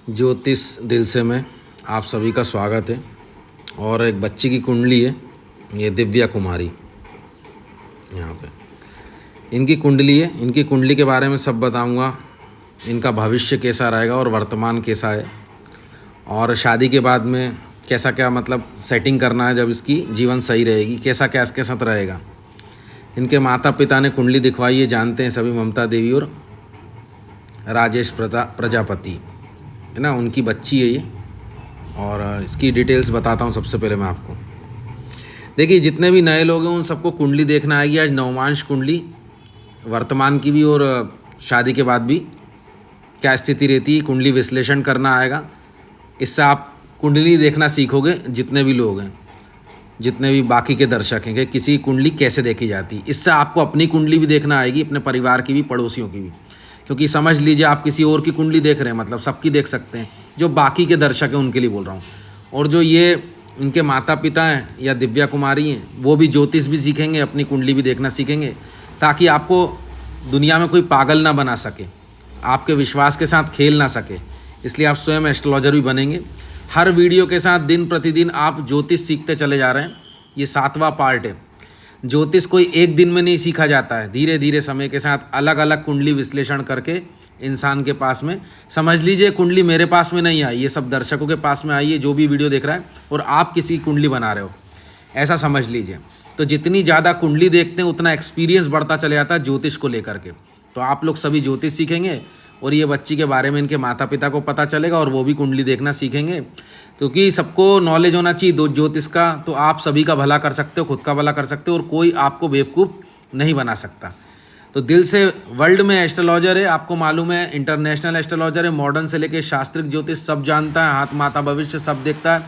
ज्योतिष दिल से में आप सभी का स्वागत है। और एक बच्ची की कुंडली है, ये दिव्या कुमारी। यहाँ पे इनकी कुंडली है, इनकी कुंडली के बारे में सब बताऊंगा। इनका भविष्य कैसा रहेगा और वर्तमान कैसा है, और शादी के बाद में कैसा क्या मतलब सेटिंग करना है, जब इसकी जीवन सही रहेगी कैसा क्या इसके साथ रहेगा। इनके माता पिता ने कुंडली दिखवाई है, जानते हैं सभी, ममता देवी और राजेश प्रजापति है ना, उनकी बच्ची है ये। और इसकी डिटेल्स बताता हूँ। सबसे पहले मैं आपको, देखिए जितने भी नए लोग हैं उन सबको कुंडली देखना आएगी आज। नवमांश कुंडली, वर्तमान की भी और शादी के बाद भी क्या स्थिति रहती है, कुंडली विश्लेषण करना आएगा। इससे आप कुंडली देखना सीखोगे, जितने भी लोग हैं, जितने भी बाकी के दर्शक हैं, कि किसी कुंडली कैसे देखी जाती है। इससे आपको अपनी कुंडली भी देखना आएगी, अपने परिवार की भी, पड़ोसियों की भी। क्योंकि समझ लीजिए आप किसी और की कुंडली देख रहे हैं, मतलब सबकी देख सकते हैं, जो बाकी के दर्शक हैं उनके लिए बोल रहा हूँ। और जो ये इनके माता पिता हैं या दिव्या कुमारी हैं, वो भी ज्योतिष भी सीखेंगे, अपनी कुंडली भी देखना सीखेंगे, ताकि आपको दुनिया में कोई पागल ना बना सके, आपके विश्वास के साथ खेल ना सके। इसलिए आप स्वयं एस्ट्रोलॉजर भी बनेंगे। हर वीडियो के साथ दिन प्रतिदिन आप ज्योतिष सीखते चले जा रहे हैं। ये 7वां पार्ट है। ज्योतिष कोई एक दिन में नहीं सीखा जाता है, धीरे धीरे समय के साथ अलग अलग कुंडली विश्लेषण करके इंसान के पास में, समझ लीजिए कुंडली मेरे पास में नहीं आई, ये सब दर्शकों के पास में आई है, जो भी वीडियो देख रहा है, और आप किसी कुंडली बना रहे हो, ऐसा समझ लीजिए। तो जितनी ज़्यादा कुंडली देखते हैं उतना एक्सपीरियंस बढ़ता चले जाता है ज्योतिष को लेकर के। तो आप लोग सभी ज्योतिष सीखेंगे, और ये बच्ची के बारे में इनके माता पिता को पता चलेगा, और वो भी कुंडली देखना सीखेंगे। क्योंकि सबको नॉलेज होना चाहिए दो ज्योतिष का, तो आप सभी का भला कर सकते हो, खुद का भला कर सकते हो, और कोई आपको बेवकूफ़ नहीं बना सकता। तो दिल से वर्ल्ड में एस्ट्रोलॉजर है, आपको मालूम है, इंटरनेशनल एस्ट्रोलॉजर है, मॉडर्न से लेके शास्त्रिक ज्योतिष सब जानता है, हाथ माता भविष्य सब देखता है।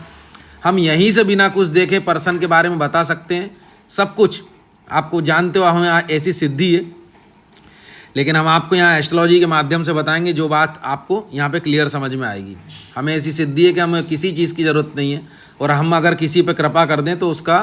हम यहीं से बिना कुछ देखे पर्सन के बारे में बता सकते हैं, सब कुछ आपको जानते हो, हमें ऐसी सिद्धि है। लेकिन हम आपको यहाँ एस्ट्रोलॉजी के माध्यम से बताएंगे जो बात आपको यहाँ पे क्लियर समझ में आएगी। हमें ऐसी सिद्धि है कि हमें किसी चीज़ की ज़रूरत नहीं है, और हम अगर किसी पे कृपा कर दें तो उसका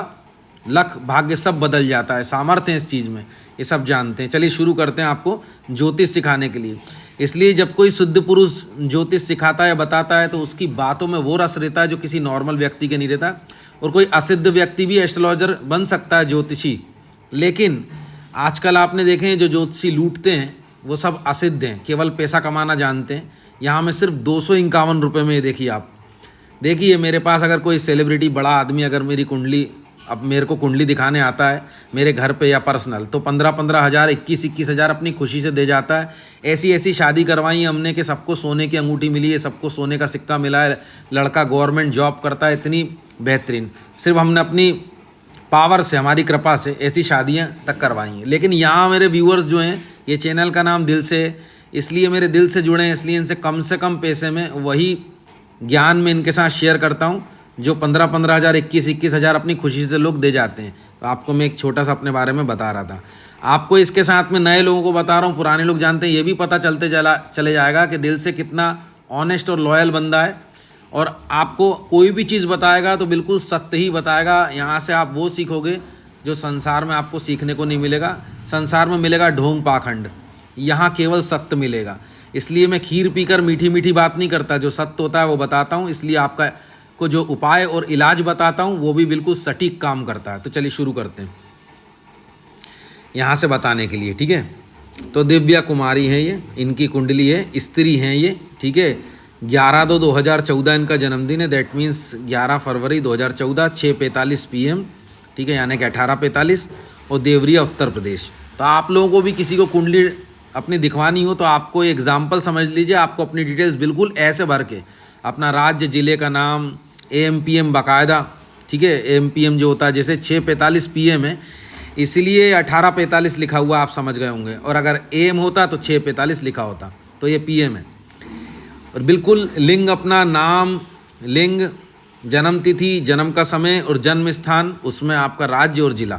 लक भाग्य सब बदल जाता है। सामर्थ्य है इस चीज़ में, ये सब जानते हैं। चलिए शुरू करते हैं आपको ज्योतिष सिखाने के लिए। इसलिए जब कोई शुद्ध पुरुष ज्योतिष सिखाता है, बताता है, तो उसकी बातों में वो रस रहता है जो किसी नॉर्मल व्यक्ति के नहीं रहता। और कोई असिद्ध व्यक्ति भी एस्ट्रोलॉजर बन सकता है, ज्योतिषी। लेकिन आजकल आपने देखे हैं जो ज्योतिषी लूटते हैं वो सब असिद्ध हैं, केवल पैसा कमाना जानते हैं। यहाँ में सिर्फ 251 रुपये में, देखिए आप, देखिए मेरे पास अगर कोई सेलिब्रिटी बड़ा आदमी अगर मेरी कुंडली, अब मेरे को कुंडली दिखाने आता है मेरे घर पे या पर्सनल, तो 15-15 हज़ार, 21-21 हज़ार अपनी खुशी से दे जाता है। ऐसी ऐसी शादी करवाई हमने कि सबको सोने की अंगूठी मिली है, सबको सोने का सिक्का मिला है, लड़का गवर्नमेंट जॉब करता है, इतनी बेहतरीन। सिर्फ हमने अपनी पावर से, हमारी कृपा से ऐसी शादियां तक करवाई हैं। लेकिन यहाँ मेरे व्यूअर्स जो हैं, ये चैनल का नाम दिल से है, इसलिए मेरे दिल से जुड़े हैं, इसलिए इनसे कम पैसे में वही ज्ञान में इनके साथ शेयर करता हूँ जो 15-15 हज़ार, 21-21 हज़ार अपनी खुशी से लोग दे जाते हैं। तो आपको मैं एक छोटा सा अपने बारे में बता रहा था। आपको इसके साथ में नए लोगों को बता रहा हूँ, पुराने लोग जानते हैं, ये भी पता चले जाएगा कि दिल से कितना ऑनेस्ट और लॉयल बंदा है। और आपको कोई भी चीज़ बताएगा तो बिल्कुल सत्य ही बताएगा। यहाँ से आप वो सीखोगे जो संसार में आपको सीखने को नहीं मिलेगा। संसार में मिलेगा ढोंग पाखंड, यहाँ केवल सत्य मिलेगा। इसलिए मैं खीर पीकर मीठी मीठी बात नहीं करता, जो सत्य होता है वो बताता हूँ। इसलिए आपका को जो उपाय और इलाज बताता हूँ वो भी बिल्कुल सटीक काम करता है। तो चलिए शुरू करते हैं यहाँ से बताने के लिए, ठीक है। तो दिव्या कुमारी हैं ये, इनकी कुंडली है, स्त्री हैं ये, ठीक है। 11/2/2014 इनका जन्मदिन है, दैट मीन्स 11 फरवरी 2014, 6:45 PM, ठीक है, यानी कि 18:45, और देवरिया उत्तर प्रदेश। तो आप लोगों को भी किसी को कुंडली अपनी दिखवानी हो तो आपको एग्जाम्पल समझ लीजिए, आपको अपनी डिटेल्स बिल्कुल ऐसे भर के, अपना राज्य, ज़िले का नाम, AM PM बाकायदा, ठीक है। AM PM जो होता है, जैसे 6:45 PM है, इसीलिए 18:45 लिखा हुआ, आप समझ गए होंगे। और अगर AM होता तो 6:45 लिखा होता, तो ये PM है। और बिल्कुल लिंग, अपना नाम, लिंग, जन्म तिथि, जन्म का समय और जन्म स्थान, उसमें आपका राज्य और ज़िला,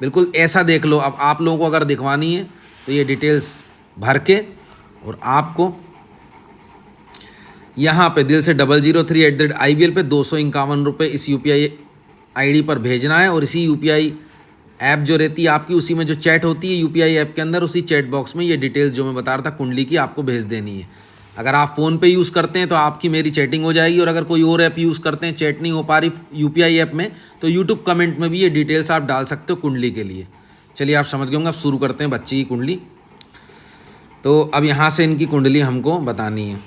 बिल्कुल ऐसा देख लो। अब आप लोगों को अगर दिखवानी है तो ये डिटेल्स भर के, और आपको यहाँ पे दिल से 003@IBL पे 251 रुपये इस UPI ID पर भेजना है। और इसी UPI ऐप जो रहती है आपकी, उसी में जो चैट होती है UPI ऐप के अंदर, उसी चैट बॉक्स में ये डिटेल्स जो मैं बता रहा था कुंडली की, आपको भेज देनी है। अगर आप फ़ोन पे यूज़ करते हैं तो आपकी मेरी चैटिंग हो जाएगी, और अगर कोई और ऐप यूज़ करते हैं, चैट नहीं हो पा रही यूपीआई ऐप में, तो यूट्यूब कमेंट में भी ये डिटेल्स आप डाल सकते हो कुंडली के लिए। चलिए आप समझ गए होंगे। अब शुरू करते हैं बच्ची की कुंडली। तो अब यहाँ से इनकी कुंडली हमको बतानी है।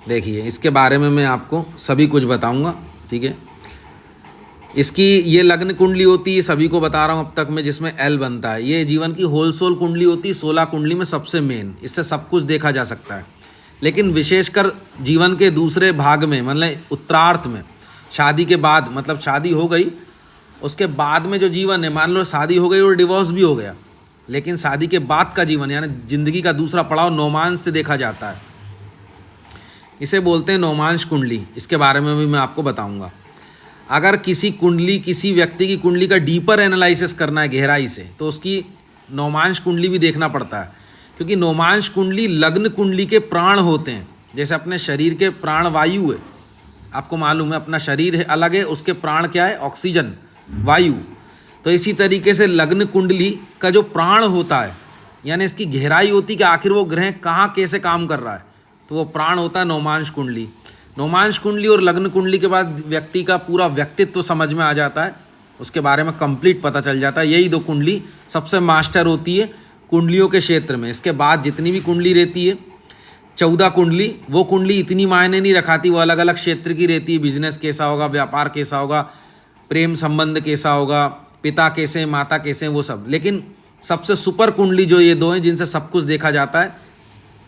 देखिए इसके बारे में मैं आपको सभी कुछ बताऊँगा, ठीक है। इसकी ये लग्न कुंडली होती है, सभी को बता रहा हूँ अब तक मैं, जिसमें एल बनता है। ये जीवन की होल सोल कुंडली होती है, 16 कुंडली में सबसे मेन, इससे सब कुछ देखा जा सकता है। लेकिन विशेषकर जीवन के दूसरे भाग में, मतलब उत्तरार्थ में, शादी के बाद, मतलब शादी हो गई उसके बाद में जो जीवन है, मान लो शादी हो गई और डिवोर्स भी हो गया, लेकिन शादी के बाद का जीवन यानी जिंदगी का दूसरा पड़ाव नौमांश से देखा जाता है। इसे बोलते हैं नौमांश कुंडली। इसके बारे में भी मैं आपको बताऊंगा। अगर किसी कुंडली, किसी व्यक्ति की कुंडली का डीपर एनालिसिस करना है गहराई से, तो उसकी नौमांश कुंडली भी देखना पड़ता है, क्योंकि नौमांश कुंडली लग्न कुंडली के प्राण होते हैं। जैसे अपने शरीर के प्राण वायु है, आपको मालूम है, अपना शरीर है अलग है, उसके प्राण क्या है, ऑक्सीजन, वायु। तो इसी तरीके से लग्न कुंडली का जो प्राण होता है, यानी इसकी गहराई होती है कि आखिर वो ग्रह कहाँ कैसे काम कर रहा है, तो वो प्राण होता है नौमांश कुंडली। नौमांश कुंडली और लग्न कुंडली के बाद व्यक्ति का पूरा व्यक्तित्व समझ में आ जाता है, उसके बारे में कंप्लीट पता चल जाता है। यही 2 कुंडली सबसे मास्टर होती है कुंडलियों के क्षेत्र में। इसके बाद जितनी भी कुंडली रहती है, 14 कुंडली, वो कुंडली इतनी मायने नहीं रखाती, वो अलग अलग क्षेत्र की रहती है। बिजनेस कैसा होगा, व्यापार कैसा होगा, प्रेम संबंध कैसा होगा, पिता कैसे हैं, माता कैसे हैं, वो सब। लेकिन सबसे सुपर कुंडली जो ये 2 हैं जिनसे सब कुछ देखा जाता है,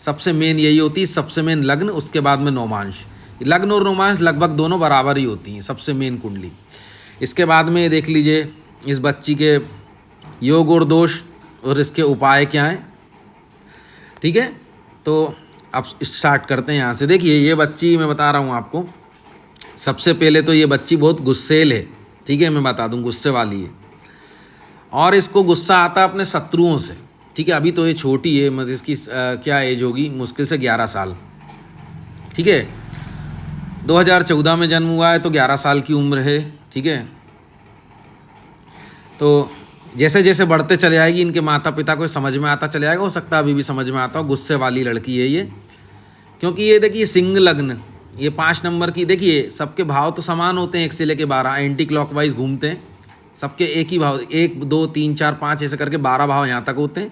सबसे मेन यही होती है। सबसे मेन लग्न, उसके बाद में नौमांश। लग्न और नौमांश लगभग दोनों बराबर ही होती हैं, सबसे मेन कुंडली। इसके बाद में देख लीजिए इस बच्ची के योग और दोष और इसके उपाय क्या हैं, ठीक है। तो अब स्टार्ट करते हैं यहाँ से। देखिए ये बच्ची, मैं बता रहा हूँ आपको, सबसे पहले तो ये बच्ची बहुत गुस्सेल है, ठीक है, मैं बता दूँ, गुस्से वाली है। और इसको गुस्सा आता है अपने शत्रुओं से, ठीक है। अभी तो ये छोटी है, मतलब इसकी क्या एज होगी, मुश्किल से 11 साल, ठीक है। 2014 में जन्म हुआ है, तो 11 साल की उम्र है, ठीक है। तो जैसे जैसे बढ़ते चले जाएगी, इनके माता पिता को समझ में आता चले जाएगा। हो सकता है अभी भी समझ में आता हो। गुस्से वाली लड़की है ये, क्योंकि ये देखिए सिंह लग्न, ये 5 नंबर की। देखिए सबके भाव तो समान होते हैं, 1 से लेके 12 एंटी क्लॉकवाइज घूमते हैं, सबके एक ही भाव, 1 2 3 4 5 ऐसे करके 12 भाव यहाँ तक होते हैं।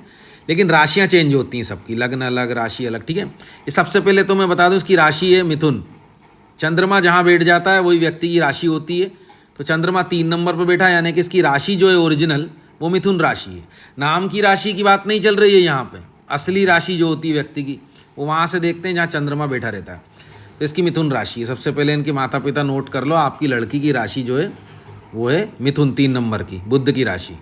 लेकिन राशियाँ चेंज होती हैं सबकी, लग्न अलग, राशि अलग, ठीक है। ये सबसे पहले तो मैं बता दूँ, इसकी राशि है मिथुन। चंद्रमा जहाँ बैठ जाता है वही व्यक्ति की राशि होती है। तो चंद्रमा 3 नंबर पर बैठा है, यानी कि इसकी राशि जो है ओरिजिनल, वो मिथुन राशि है। नाम की राशि की बात नहीं चल रही है यहाँ पे। असली राशि जो होती है व्यक्ति की, वो वहाँ से देखते हैं जहाँ चंद्रमा बैठा रहता है। तो इसकी मिथुन राशि है। सबसे पहले इनके माता पिता नोट कर लो, आपकी लड़की की राशि जो है वो है मिथुन, 3 नंबर की, बुध की राशि।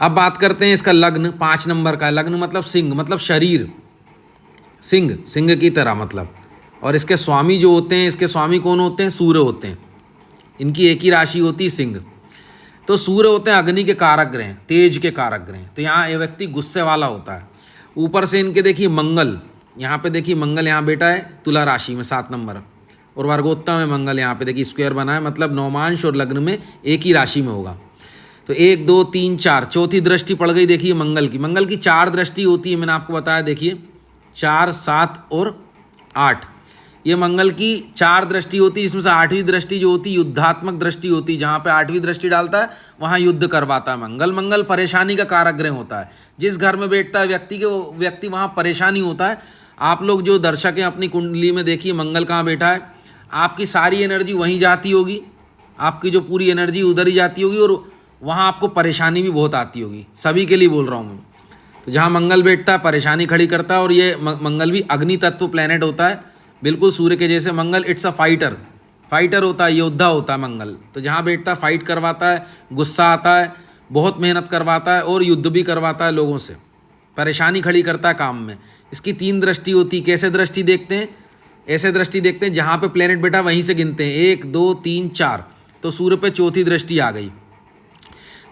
अब बात करते हैं इसका लग्न, 5 नंबर का। लग्न मतलब सिंह, मतलब शरीर, सिंह, सिंह की तरह मतलब। और इसके स्वामी जो होते हैं, इसके स्वामी कौन होते हैं, सूर्य होते हैं। इनकी एक ही राशि होती है सिंह। तो सूर्य होते हैं अग्नि के कारक ग्रह, तेज के कारक ग्रह। तो यहाँ ये व्यक्ति गुस्से वाला होता है। ऊपर से इनके देखिए मंगल, यहाँ पे देखिए मंगल यहाँ बैठा है तुला राशि में 7 नंबर, और वर्गोत्तम में मंगल यहाँ पे देखिए स्क्वायर बना है, मतलब नौमांश और लग्न में एक ही राशि में होगा। तो 1 2 3 4 चौथी दृष्टि पड़ गई देखिए मंगल की। मंगल की 4 दृष्टि होती है, मैंने आपको बताया, देखिए 4 7 और 8, ये मंगल की 4 दृष्टि होती है। इसमें से 8वीं दृष्टि जो होती है युद्धात्मक दृष्टि होती है। जहाँ पे 8वीं दृष्टि डालता है वहाँ युद्ध करवाता है मंगल। मंगल परेशानी का कारक ग्रह होता है। जिस घर में बैठता है व्यक्ति के, वो व्यक्ति वहाँ परेशानी होता है। आप लोग जो दर्शक हैं अपनी कुंडली में देखिए मंगल कहाँ बैठा है, आपकी सारी एनर्जी वहीं जाती होगी, आपकी जो पूरी एनर्जी उधर ही जाती होगी, और वहाँ आपको परेशानी भी बहुत आती होगी। सभी के लिए बोल रहा हूँ मैं। तो जहाँ मंगल बैठता है परेशानी खड़ी करता है। और ये मंगल भी अग्नि तत्व प्लैनेट होता है, बिल्कुल सूर्य के जैसे। मंगल इट्स अ फाइटर, फाइटर होता है, योद्धा होता है मंगल। तो जहाँ बैठता है फाइट करवाता है, गुस्सा आता है, बहुत मेहनत करवाता है, और युद्ध भी करवाता है लोगों से, परेशानी खड़ी करता है काम में। इसकी 3 दृष्टि होती है। कैसे दृष्टि देखते हैं, ऐसे दृष्टि देखते हैं जहाँ पे प्लेनेट बैठा वहीं से गिनते हैं 1 2 3 4। तो सूर्य पे चौथी दृष्टि आ गई।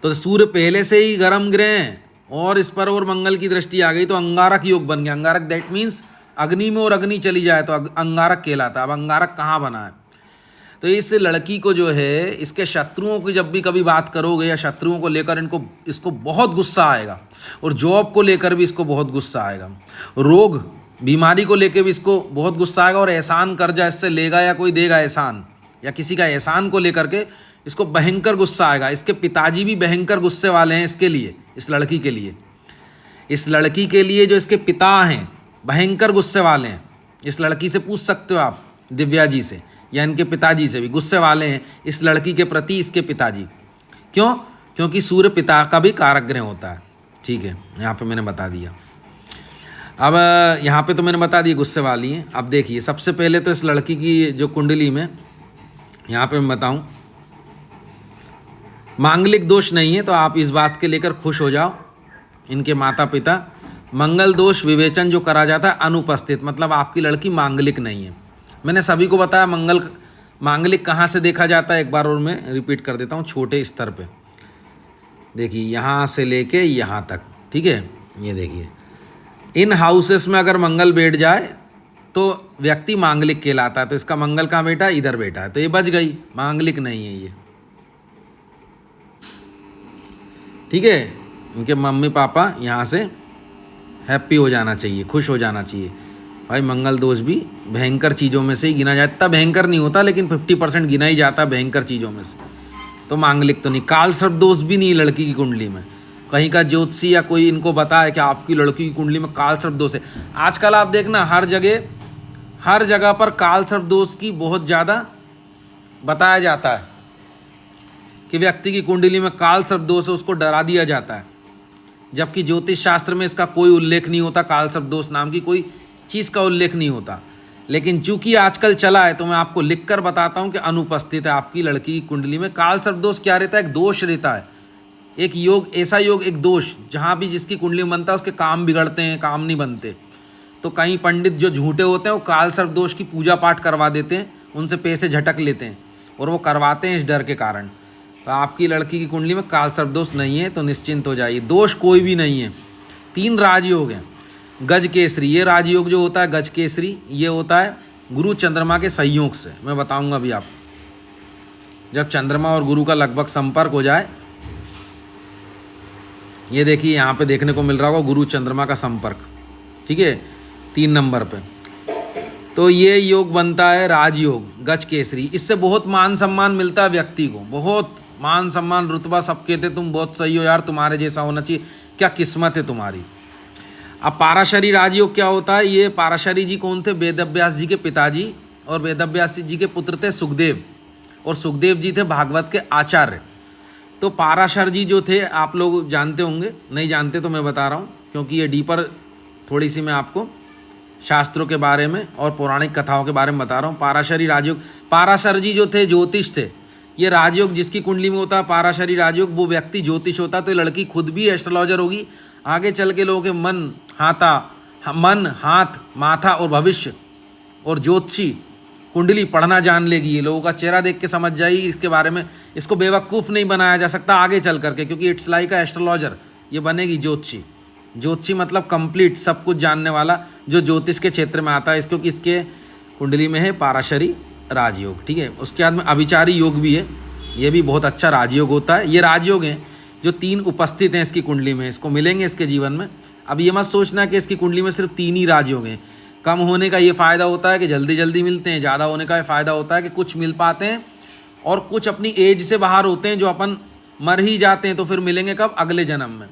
तो सूर्य पहले से ही गर्म ग्रह है, और इस पर और मंगल की दृष्टि आ गई, तो अंगारक योग बन गया। अंगारक दैट मीन्स अग्नि में और अग्नि चली जाए तो अंगारक कहलाता है। अब अंगारक कहाँ बना है, तो इस लड़की को जो है, इसके शत्रुओं की जब भी कभी बात करोगे या शत्रुओं को लेकर इसको बहुत गुस्सा आएगा, और जॉब को लेकर भी इसको बहुत गुस्सा आएगा। रोग बीमारी को लेके भी इसको बहुत गुस्सा आएगा, और एहसान कर्जा इससे लेगा या कोई देगा एहसान, या किसी का एहसान को लेकर के इसको भयंकर गुस्सा आएगा। इसके पिताजी भी भयंकर गुस्से वाले हैं इसके लिए, इस लड़की के लिए। इस लड़की के लिए जो इसके पिता हैं भयंकर गुस्से वाले हैं। इस लड़की से पूछ सकते हो आप, दिव्या जी से या इनके पिताजी से भी गुस्से वाले हैं इस लड़की के प्रति इसके पिताजी। क्यों? क्योंकि सूर्य पिता का भी कारक ग्रह होता है। ठीक है, यहाँ पे मैंने बता दिया। अब यहाँ पे तो मैंने बता दिया गुस्से वाली हैं। अब देखिए, सबसे पहले तो इस लड़की की जो कुंडली में यहाँ पे मैं बताऊँ, मांगलिक दोष नहीं है, तो आप इस बात के लेकर खुश हो जाओ। इनके माता पिता, मंगल दोष विवेचन जो करा जाता है अनुपस्थित, मतलब आपकी लड़की मांगलिक नहीं है। मैंने सभी को बताया मांगलिक कहाँ से देखा जाता है, एक बार और मैं रिपीट कर देता हूँ छोटे स्तर पे। देखिए, यहाँ से लेके यहाँ तक, ठीक है, ये देखिए, इन हाउसेस में अगर मंगल बैठ जाए तो व्यक्ति मांगलिक कहलाता है। तो इसका मंगल कहाँ बैठा है? इधर बैठा है, तो ये बच गई, मांगलिक नहीं है ये। ठीक है, इनके मम्मी पापा यहाँ से हैप्पी हो जाना चाहिए, खुश हो जाना चाहिए। भाई मंगल दोष भी भयंकर चीज़ों में से ही गिना जाता, इतना भयंकर नहीं होता लेकिन 50% गिना ही जाता है भयंकर चीज़ों में से। तो मांगलिक तो नहीं। काल सर्प दोष भी नहीं लड़की की कुंडली में। कहीं का ज्योतिषी या कोई इनको बताए कि आपकी लड़की की कुंडली में काल सर्प दोष है। आजकल आप देखना हर जगह पर काल सर्प दोष की बहुत ज़्यादा बताया जाता है कि व्यक्ति की कुंडली में काल सर्प दोष है, उसको डरा दिया जाता है। जबकि ज्योतिष शास्त्र में इसका कोई उल्लेख नहीं होता, काल सर्प दोष नाम की कोई चीज़ का उल्लेख नहीं होता। लेकिन चूंकि आजकल चला है तो मैं आपको लिखकर बताता हूं कि अनुपस्थित है आपकी लड़की की कुंडली में। काल सर्प दोष क्या रहता है? एक दोष रहता है, एक योग, ऐसा योग, एक दोष जहां भी जिसकी कुंडली में बनता है उसके काम बिगड़ते हैं, काम नहीं बनते। तो कई पंडित जो झूठे होते हैं वो काल सर्प दोष की पूजा पाठ करवा देते हैं, उनसे पैसे झटक लेते हैं, और वो करवाते हैं इस डर के कारण। तो आपकी लड़की की कुंडली में काल सर्प दोष नहीं है, तो निश्चिंत हो जाइए, दोष कोई भी नहीं है। 3 राजयोग हैं। गज केसरी, ये राजयोग जो होता है गज केसरी, ये होता है गुरु चंद्रमा के संयोग से। मैं बताऊंगा अभी आप, जब चंद्रमा और गुरु का लगभग संपर्क हो जाए, ये देखिए यहाँ पे देखने को मिल रहा होगा गुरु चंद्रमा का संपर्क, ठीक है, 3 नंबर पे। तो ये योग बनता है राजयोग गज केसरी। इससे बहुत मान सम्मान मिलता है व्यक्ति को, बहुत मान सम्मान, रुतबा। सब कहते तुम बहुत सही हो यार, तुम्हारे जैसा होना चाहिए, क्या किस्मत है तुम्हारी। अब पाराशरी राजयोग क्या होता है? ये पाराशरी जी कौन थे? वेदव्यास जी के पिताजी, और वेदव्यास जी के पुत्र थे सुखदेव, और सुखदेव जी थे भागवत के आचार्य। तो पाराशर जी जो थे आप लोग जानते होंगे, नहीं जानते तो मैं बता रहा हूँ, क्योंकि ये डीपर थोड़ी सी मैं आपको शास्त्रों के बारे में और पौराणिक कथाओं के बारे में बता रहा हूँ। पाराशरी राजयोग, पाराशर जी जो थे ज्योतिष थे। ये राजयोग जिसकी कुंडली में होता है पाराशरी राजयोग, वो व्यक्ति ज्योतिष होता है। तो लड़की खुद भी एस्ट्रोलॉजर होगी, आगे चल के लोगों के मन, हाथ, माथा और भविष्य और ज्योतिषी कुंडली पढ़ना जान लेगी। ये लोगों का चेहरा देख के समझ जाएगी इसके बारे में। इसको बेवकूफ़ नहीं बनाया जा सकता आगे चल करके, क्योंकि इट्स लाइक अ एस्ट्रोलॉजर। ये बनेगी ज्योतिषी। ज्योतिषी मतलब कंप्लीट सब कुछ जानने वाला, जो ज्योतिष के क्षेत्र में आता है, क्योंकि इसके कुंडली में है पाराशरी राजयोग, ठीक है। उसके बाद में अभिचारी योग भी है, ये भी बहुत अच्छा राजयोग होता है। ये राजयोग हैं जो 3 उपस्थित हैं इसकी कुंडली में, इसको मिलेंगे इसके जीवन में। अब ये मत सोचना कि इसकी कुंडली में सिर्फ 3 ही राजयोग हैं। कम होने का ये फ़ायदा होता है कि जल्दी जल्दी मिलते हैं, ज़्यादा होने का ये फ़ायदा होता है कि कुछ मिल पाते हैं और कुछ अपनी एज से बाहर होते हैं, जो अपन मर ही जाते हैं, तो फिर मिलेंगे कब? अगले जन्म में।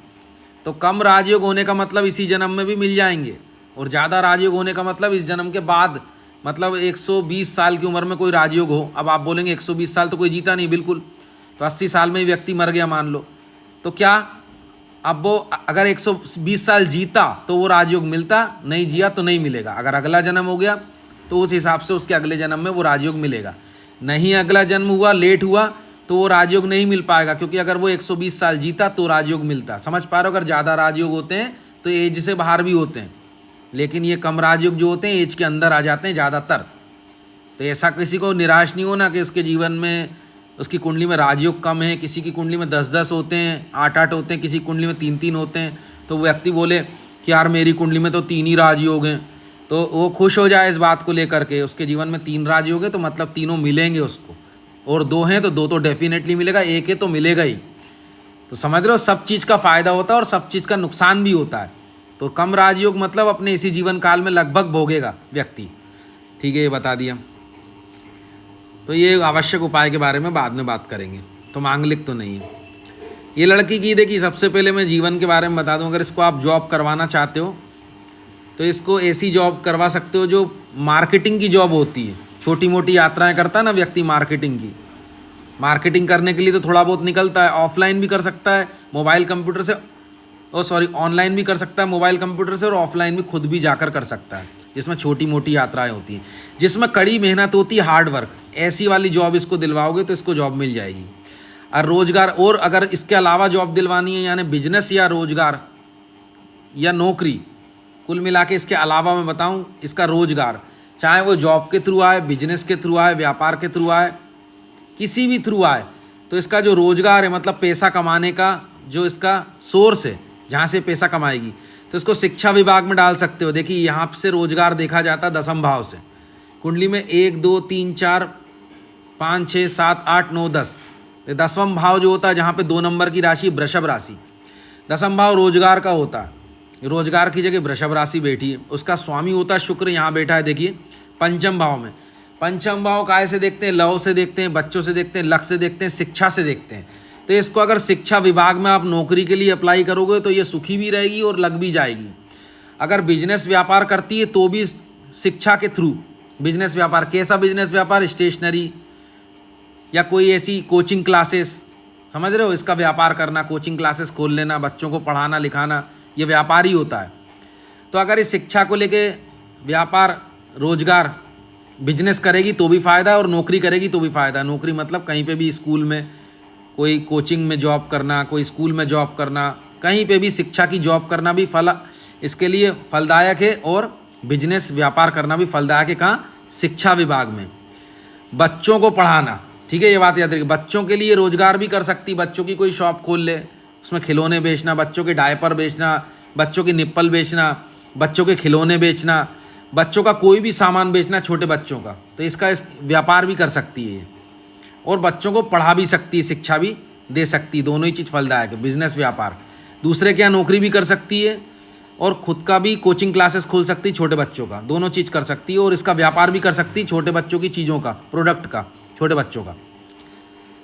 तो कम राजयोग होने का मतलब इसी जन्म में भी मिल जाएंगे, और ज़्यादा राजयोग होने का मतलब इस जन्म के बाद, मतलब 120 साल की उम्र में कोई राजयोग हो। अब आप बोलेंगे 120 साल तो कोई जीता नहीं, बिल्कुल। तो 80 साल में ही व्यक्ति मर गया मान लो, तो क्या अब वो अगर 120 साल जीता तो वो राजयोग मिलता, नहीं जिया तो नहीं मिलेगा। अगर अगला जन्म हो गया तो उस हिसाब से उसके अगले जन्म में वो राजयोग मिलेगा। नहीं अगला जन्म हुआ, लेट हुआ, तो वो राजयोग नहीं मिल पाएगा, क्योंकि अगर वो 120 साल जीता तो राजयोग मिलता। समझ पा रहे हो? अगर ज़्यादा राजयोग होते हैं तो एज से बाहर भी होते हैं, लेकिन ये कम राजयोग जो होते हैं एज के अंदर आ जाते हैं ज़्यादातर। तो ऐसा किसी को निराश नहीं होना कि उसके जीवन में, उसकी कुंडली में राजयोग कम है। किसी की कुंडली में 10-10 होते हैं, 8-8 होते हैं, किसी कुंडली में 3-3 होते हैं। तो वो व्यक्ति बोले कि यार मेरी कुंडली में तो 3 ही राजयोग हैं, तो वो खुश हो जाए इस बात को लेकर के। उसके जीवन में 3 राजयोग है तो मतलब तीनों मिलेंगे उसको, और 2 हैं तो 2 तो डेफिनेटली मिलेगा, 1 है तो मिलेगा ही। तो समझ रहे हो, सब चीज़ का फ़ायदा होता है और सब चीज़ का नुकसान भी होता है। तो कम राजयोग मतलब अपने इसी जीवन काल में लगभग भोगेगा व्यक्ति। ठीक है, ये बता दिया। तो ये आवश्यक उपाय के बारे में बाद में बात करेंगे, तो मांगलिक तो नहीं है। ये लड़की की देखिए, सबसे पहले मैं जीवन के बारे में बता दूं, अगर इसको आप जॉब करवाना चाहते हो तो इसको ऐसी जॉब करवा सकते हो जो मार्केटिंग की जॉब होती है। छोटी मोटी यात्राएं करता है ना व्यक्ति मार्केटिंग की, मार्केटिंग करने के लिए तो थोड़ा बहुत निकलता है, ऑफलाइन भी कर सकता है मोबाइल कंप्यूटर से, ऑनलाइन भी कर सकता है मोबाइल कंप्यूटर से, और ऑफलाइन भी खुद भी जाकर कर सकता है, जिसमें छोटी मोटी यात्राएं होती हैं, जिसमें कड़ी मेहनत होती है, हार्ड वर्क। ऐसी वाली जॉब इसको दिलवाओगे तो इसको जॉब मिल जाएगी। और रोजगार, और अगर इसके अलावा जॉब दिलवानी है, यानी बिजनेस या रोजगार या नौकरी, कुल मिला के इसके अलावा मैं बताऊं, इसका रोजगार चाहे वो जॉब के थ्रू आए, बिजनेस के थ्रू आए, व्यापार के थ्रू आए, किसी भी थ्रू आए, तो इसका जो रोजगार है मतलब पैसा कमाने का जो इसका सोर्स है, जहाँ से पैसा कमाएगी, तो इसको शिक्षा विभाग में डाल सकते हो। देखिए यहाँ से रोजगार देखा जाता है दसम भाव से। कुंडली में 1 2 3 4 5 6 7 8 9 10, तो दसवां भाव जो होता है जहाँ पे 2 नंबर की राशि वृषभ राशि, दसम भाव रोजगार का होता है। रोजगार की जगह वृषभ राशि बैठी है, उसका स्वामी होता है शुक्र, यहाँ बैठा है देखिए पंचम भाव में। पंचम भाव काय से देखते हैं? लव से देखते हैं, बच्चों से देखते हैं, लक से देखते हैं, शिक्षा से देखते हैं। तो इसको अगर शिक्षा विभाग में आप नौकरी के लिए अप्लाई करोगे तो ये सुखी भी रहेगी और लग भी जाएगी। अगर बिजनेस व्यापार करती है तो भी शिक्षा के थ्रू बिजनेस व्यापार, कैसा बिजनेस व्यापार? स्टेशनरी या कोई ऐसी कोचिंग क्लासेस, समझ रहे हो, इसका व्यापार करना, कोचिंग क्लासेस खोल लेना, बच्चों को पढ़ाना लिखाना, ये व्यापार ही होता है। तो अगर इस शिक्षा को लेके व्यापार, रोजगार, बिजनेस करेगी तो भी फ़ायदा है और नौकरी करेगी तो भी फ़ायदा है। नौकरी मतलब कहीं पे भी, स्कूल में, कोई कोचिंग में जॉब करना, कोई स्कूल में जॉब करना, कहीं पे भी शिक्षा की जॉब करना भी इसके लिए फलदायक है, और बिजनेस व्यापार करना भी फलदायक है। कहाँ? शिक्षा विभाग में। बच्चों को पढ़ाना, ठीक है, ये बात याद रखिए। बच्चों के लिए रोजगार भी कर सकती, बच्चों की कोई शॉप खोल ले, उसमें खिलौने बेचना, बच्चों के डायपर बेचना, बच्चों की निप्पल बेचना, बच्चों के खिलौने बेचना, बच्चों का कोई भी सामान बेचना, छोटे बच्चों का, तो इसका व्यापार भी कर सकती है और बच्चों को पढ़ा भी सकती है, शिक्षा भी दे सकती है। दोनों ही चीज़ फलदायक है, बिजनेस व्यापार। दूसरे के यहाँ नौकरी भी कर सकती है और खुद का भी कोचिंग क्लासेस खोल सकती है छोटे बच्चों का, दोनों चीज़ कर सकती है। और इसका व्यापार भी कर सकती है छोटे बच्चों की चीज़ों का, प्रोडक्ट का, छोटे बच्चों का।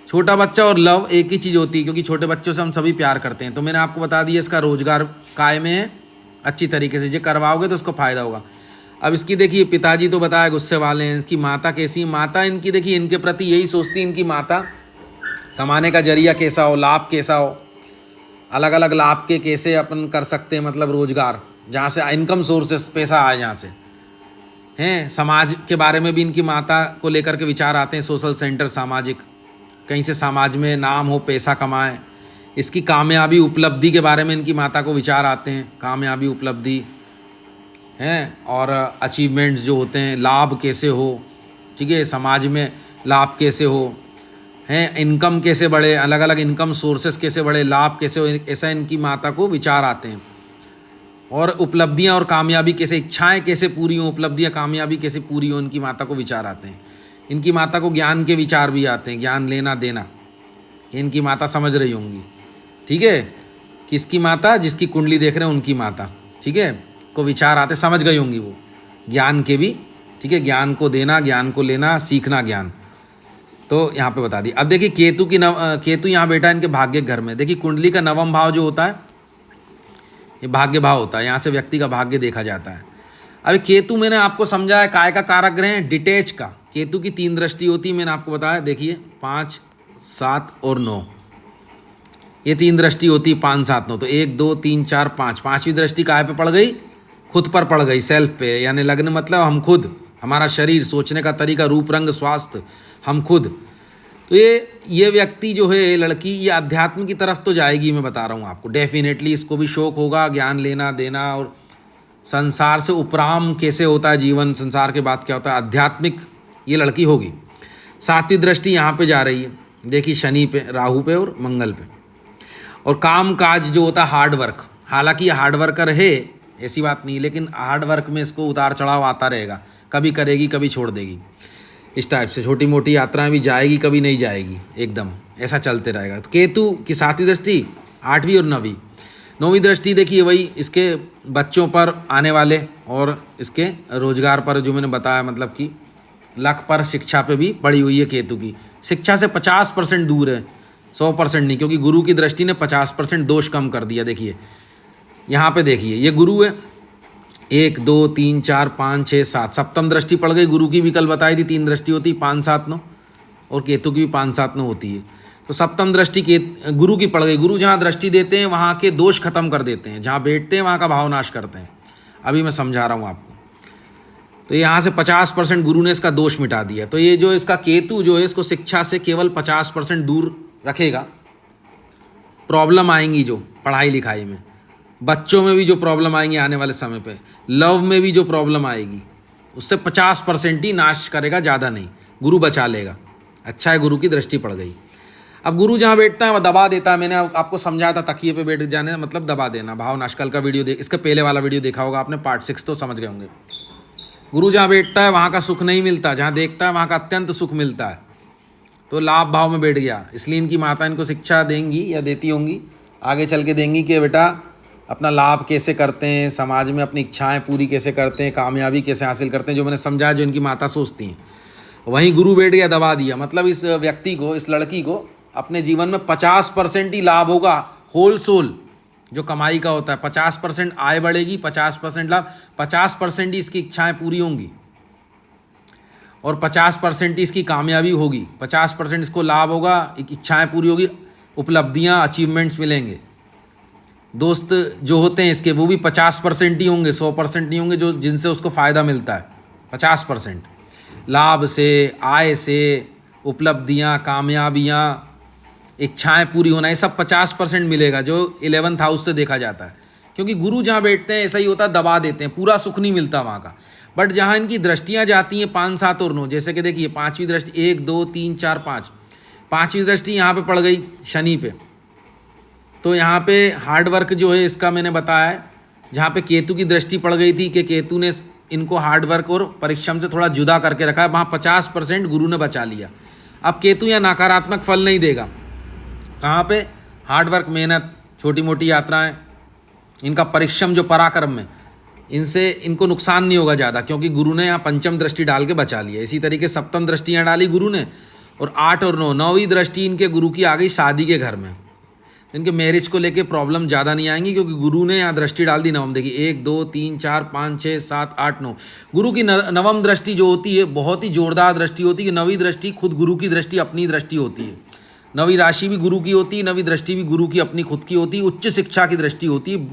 छोटा बच्चा और लव एक ही चीज़ होती है, क्योंकि छोटे बच्चों से हम सभी प्यार करते हैं। तो मैंने आपको बता दिया, इसका रोजगार कायम है अच्छी तरीके से, ये करवाओगे तो उसको फ़ायदा होगा। अब इसकी देखिए, पिताजी तो बताया गुस्से वाले हैं, इसकी माता कैसी है? माता इनकी देखिए, इनके प्रति यही सोचती है इनकी माता, कमाने का जरिया कैसा हो, लाभ कैसा हो, अलग अलग लाभ के कैसे अपन कर सकते हैं, मतलब रोजगार जहाँ से इनकम सोर्सेस, पैसा आए जहाँ से हैं। समाज के बारे में भी इनकी माता को लेकर के विचार आते हैं, सोशल सेंटर, सामाजिक, कहीं से समाज में नाम हो, पैसा कमाएं। इसकी कामयाबी, उपलब्धि के बारे में इनकी माता को विचार आते हैं, कामयाबी, उपलब्धि हैं, और अचीवमेंट्स जो होते हैं, लाभ कैसे हो, ठीक है, समाज में लाभ कैसे हो, हैं, इनकम कैसे बढ़े, अलग अलग इनकम सोर्सेस कैसे बढ़े, लाभ कैसे हो, ऐसा इनकी माता को विचार आते हैं। और उपलब्धियां और कामयाबी कैसे, इच्छाएं कैसे पूरी हों, उपलब्धियां, कामयाबी कैसे पूरी हो, इनकी माता को विचार आते हैं। इनकी माता को ज्ञान के विचार भी आते हैं, ज्ञान लेना देना, इनकी माता समझ रही होंगी, ठीक है। किसकी माता? जिसकी कुंडली देख रहे हैं उनकी माता, ठीक है, को विचार आते, समझ गई होंगी वो, ज्ञान के भी, ठीक है, ज्ञान को देना, ज्ञान को लेना, सीखना ज्ञान। तो यहाँ पे बता दी। अब देखिए केतु की केतु यहाँ बैठा है इनके भाग्य घर में। देखिए कुंडली का नवम भाव जो होता है ये भाग्य भाव होता है, यहाँ से व्यक्ति का भाग्य देखा जाता है। अभी केतु मैंने आपको समझाया काय का कारक ग्रह है, डिटेच का। केतु की 3 दृष्टि होती है, मैंने आपको बताया, देखिए 5 7 और 9, ये 3 दृष्टि होती है, 5 7 9। तो 1 2 3 4 5, पाँचवीं दृष्टि काय पे पड़ गई? खुद पर पड़ गई, सेल्फ पे, यानी लग्न मतलब हम खुद, हमारा शरीर, सोचने का तरीका, रूप रंग स्वास्थ्य, हम खुद। तो ये व्यक्ति जो है, लड़की, ये अध्यात्म की तरफ तो जाएगी, मैं बता रहा हूँ आपको, डेफिनेटली। इसको भी शौक होगा ज्ञान लेना देना, और संसार से उपराम कैसे होता है जीवन, संसार के बाद क्या होता है, आध्यात्मिक ये लड़की होगी। 7वीं दृष्टि यहाँ पे जा रही है, देखिए शनि पे, राहु पे और मंगल पे। और काम काज जो होता है, हार्ड वर्क, हालांकि ये हार्ड वर्कर है, ऐसी बात नहीं, लेकिन हार्ड वर्क में इसको उतार चढ़ाव आता रहेगा, कभी करेगी कभी छोड़ देगी, इस टाइप से। छोटी मोटी यात्राएं भी जाएगी, कभी नहीं जाएगी, एकदम ऐसा चलते रहेगा। तो केतु की 7वीं दृष्टि, 8वीं और 9वीं। नौवीं दृष्टि देखिए वही इसके बच्चों पर आने वाले और इसके रोजगार पर, जो मैंने बताया, मतलब कि लक पर, शिक्षा पे भी पड़ी हुई है केतु की। शिक्षा से 50% दूर है, 100% नहीं, क्योंकि गुरु की दृष्टि ने 50% दोष कम कर दिया। देखिए यहाँ पे देखिए ये गुरु है, 1 2 3 4 5 6 7, सप्तम दृष्टि पड़ गई। गुरु की भी कल बताई थी 3 दृष्टि होती, 5 7 9, और केतु की भी 5 7 9 होती है। तो सप्तम दृष्टि गुरु की पड़ गई। गुरु जहाँ दृष्टि देते हैं वहाँ के दोष खत्म कर देते हैं, जहाँ बैठते हैं वहाँ का भाव नाश करते हैं। अभी मैं समझा रहा हूँ आपको। तो यहाँ से 50% गुरु ने इसका दोष मिटा दिया। तो ये जो इसका केतु जो है, इसको शिक्षा से केवल 50% दूर रखेगा। प्रॉब्लम आएंगी जो पढ़ाई लिखाई में, बच्चों में भी जो प्रॉब्लम आएंगी आने वाले समय पे, लव में भी जो प्रॉब्लम आएगी, उससे 50% ही नाश करेगा, ज़्यादा नहीं। गुरु बचा लेगा। अच्छा है गुरु की दृष्टि पड़ गई। अब गुरु जहाँ बैठता है वह दबा देता है। मैंने आपको समझाया था तकिए पे बैठ जाने मतलब दबा देना, भाव नाश। कल का वीडियो इसके पहले वाला वीडियो देखा होगा आपने, पार्ट 6, तो समझ गए होंगे। गुरु जहाँ बैठता है वहाँ का सुख नहीं मिलता, जहाँ देखता है वहाँ का अत्यंत सुख मिलता है। तो लाभ भाव में बैठ गया। इसलिए इनकी माता इनको शिक्षा देंगी या देती होंगी, आगे चल के देंगी कि बेटा अपना लाभ कैसे करते हैं, समाज में अपनी इच्छाएं पूरी कैसे करते हैं, कामयाबी कैसे हासिल करते हैं, जो मैंने समझाया, जो इनकी माता सोचती हैं। वहीं गुरु बैठ गया, दबा दिया। मतलब इस व्यक्ति को, इस लड़की को अपने जीवन में 50% ही लाभ होगा, होल सोल जो कमाई का होता है। 50% आय बढ़ेगी, 50% लाभ, 50% ही इसकी इच्छाएं पूरी होंगी, और 50% ही इसकी कामयाबी होगी। 50% इसको लाभ होगा, इच्छाएं पूरी होगी, उपलब्धियां, अचीवमेंट्स मिलेंगे। दोस्त जो होते हैं इसके वो भी 50% ही होंगे, 100% नहीं होंगे, जो जिनसे उसको फ़ायदा मिलता है। 50% लाभ से, आय से, उपलब्धियां, कामयाबियाँ, इच्छाएं पूरी होना, ये सब 50% मिलेगा, जो 11th हाउस से देखा जाता है। क्योंकि गुरु जहाँ बैठते हैं ऐसा ही होता है, दबा देते हैं, पूरा सुख नहीं मिलता वहाँ का। बट जहाँ इनकी दृष्टियाँ जाती हैं 5 7 और 9, जैसे कि देखिए 5वीं दृष्टि 1 2 3 4 5, 5वीं दृष्टि यहाँ पे पड़ गई शनि पे। तो यहाँ पे हार्ड वर्क जो है इसका मैंने बताया है। जहाँ पे केतु की दृष्टि पड़ गई थी कि केतु ने इनको हार्ड वर्क और परिश्रम से थोड़ा जुदा करके रखा है, वहाँ 50% गुरु ने बचा लिया। अब केतु यहाँ नकारात्मक फल नहीं देगा। कहाँ पे? हार्ड वर्क, मेहनत, छोटी मोटी यात्राएं, इनका परिश्रम जो पराक्रम में, इनसे इनको नुकसान नहीं होगा ज़्यादा, क्योंकि गुरु ने यहाँ पंचम दृष्टि डाल के बचा लिया। इसी तरीके सप्तम दृष्टि यहाँ डाली गुरु ने, और 8 और 9, 9वीं दृष्टि इनके गुरु की आ गई शादी के घर में। इनके मैरिज को लेके प्रॉब्लम ज़्यादा नहीं आएंगी, क्योंकि गुरु ने यहाँ दृष्टि डाल दी नवम। देखिए 1 2 3 4 5 6 7 8 9, गुरु की नवम दृष्टि जो होती है बहुत ही जोरदार दृष्टि होती है। नवीं दृष्टि खुद गुरु की दृष्टि, अपनी दृष्टि होती है। नवी राशि भी गुरु की होती है, नवी दृष्टि भी गुरु की अपनी खुद की होती है। उच्च शिक्षा की दृष्टि होती है,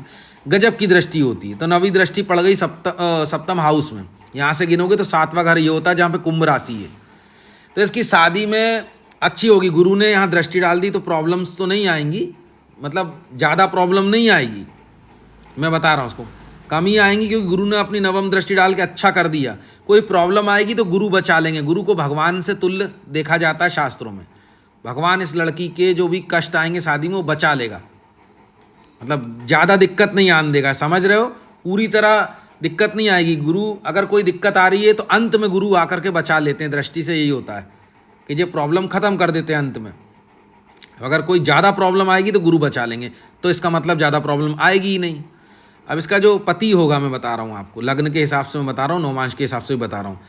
गजब की दृष्टि होती है। तो नवी दृष्टि पड़ गई सप्तम हाउस में। यहाँ से गिनोगे तो 7वां घर ये होता है जहाँ पे कुंभ राशि है। तो इसकी शादी में अच्छी होगी। गुरु ने यहाँ दृष्टि डाल दी तो प्रॉब्लम्स तो नहीं आएंगी, मतलब ज़्यादा प्रॉब्लम नहीं आएगी, मैं बता रहा हूँ उसको, कम ही आएंगी, क्योंकि गुरु ने अपनी नवम दृष्टि डाल के अच्छा कर दिया। कोई प्रॉब्लम आएगी तो गुरु बचा लेंगे। गुरु को भगवान से तुल्य देखा जाता है शास्त्रों में। भगवान इस लड़की के जो भी कष्ट आएंगे शादी में वो बचा लेगा, मतलब ज़्यादा दिक्कत नहीं आने देगा। समझ रहे हो? पूरी तरह दिक्कत नहीं आएगी। गुरु अगर कोई दिक्कत आ रही है तो अंत में गुरु आकर के बचा लेते हैं। दृष्टि से यही होता है कि ये प्रॉब्लम ख़त्म कर देते हैं अंत में। अगर कोई ज़्यादा प्रॉब्लम आएगी तो गुरु बचा लेंगे, तो इसका मतलब ज़्यादा प्रॉब्लम आएगी ही नहीं। अब इसका जो पति होगा, मैं बता रहा हूँ आपको, लग्न के हिसाब से मैं बता रहा हूँ, नौमांश के हिसाब से भी बता रहा हूँ।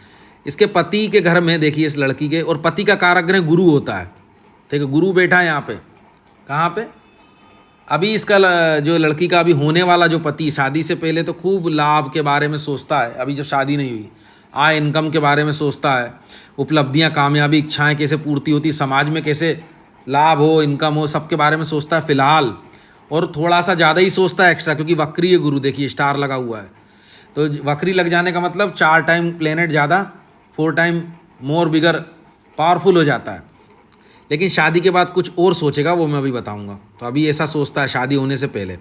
इसके पति के घर में देखिए इस लड़की के, और पति का कारक ग्रह गुरु होता है। ठीक है, गुरु बैठा है यहाँ पे, कहाँ पे? अभी इसका जो लड़की का अभी होने वाला जो पति, शादी से पहले तो खूब लाभ के बारे में सोचता है। अभी जब शादी नहीं हुई, आय इनकम के बारे में सोचता है, उपलब्धियाँ, कामयाबी, इच्छाएं कैसे पूर्ति होती, समाज में कैसे लाभ हो, इनकम हो, सबके बारे में सोचता है फिलहाल। और थोड़ा सा ज़्यादा ही सोचता है एक्स्ट्रा, क्योंकि वक्री है गुरु, देखिए स्टार लगा हुआ है। तो वक्री लग जाने का मतलब 4 टाइम प्लेनेट ज़्यादा, 4 टाइम मोर बिगर पावरफुल हो जाता है। लेकिन शादी के बाद कुछ और सोचेगा, वो मैं अभी बताऊंगा। तो अभी ऐसा सोचता है शादी होने से पहले।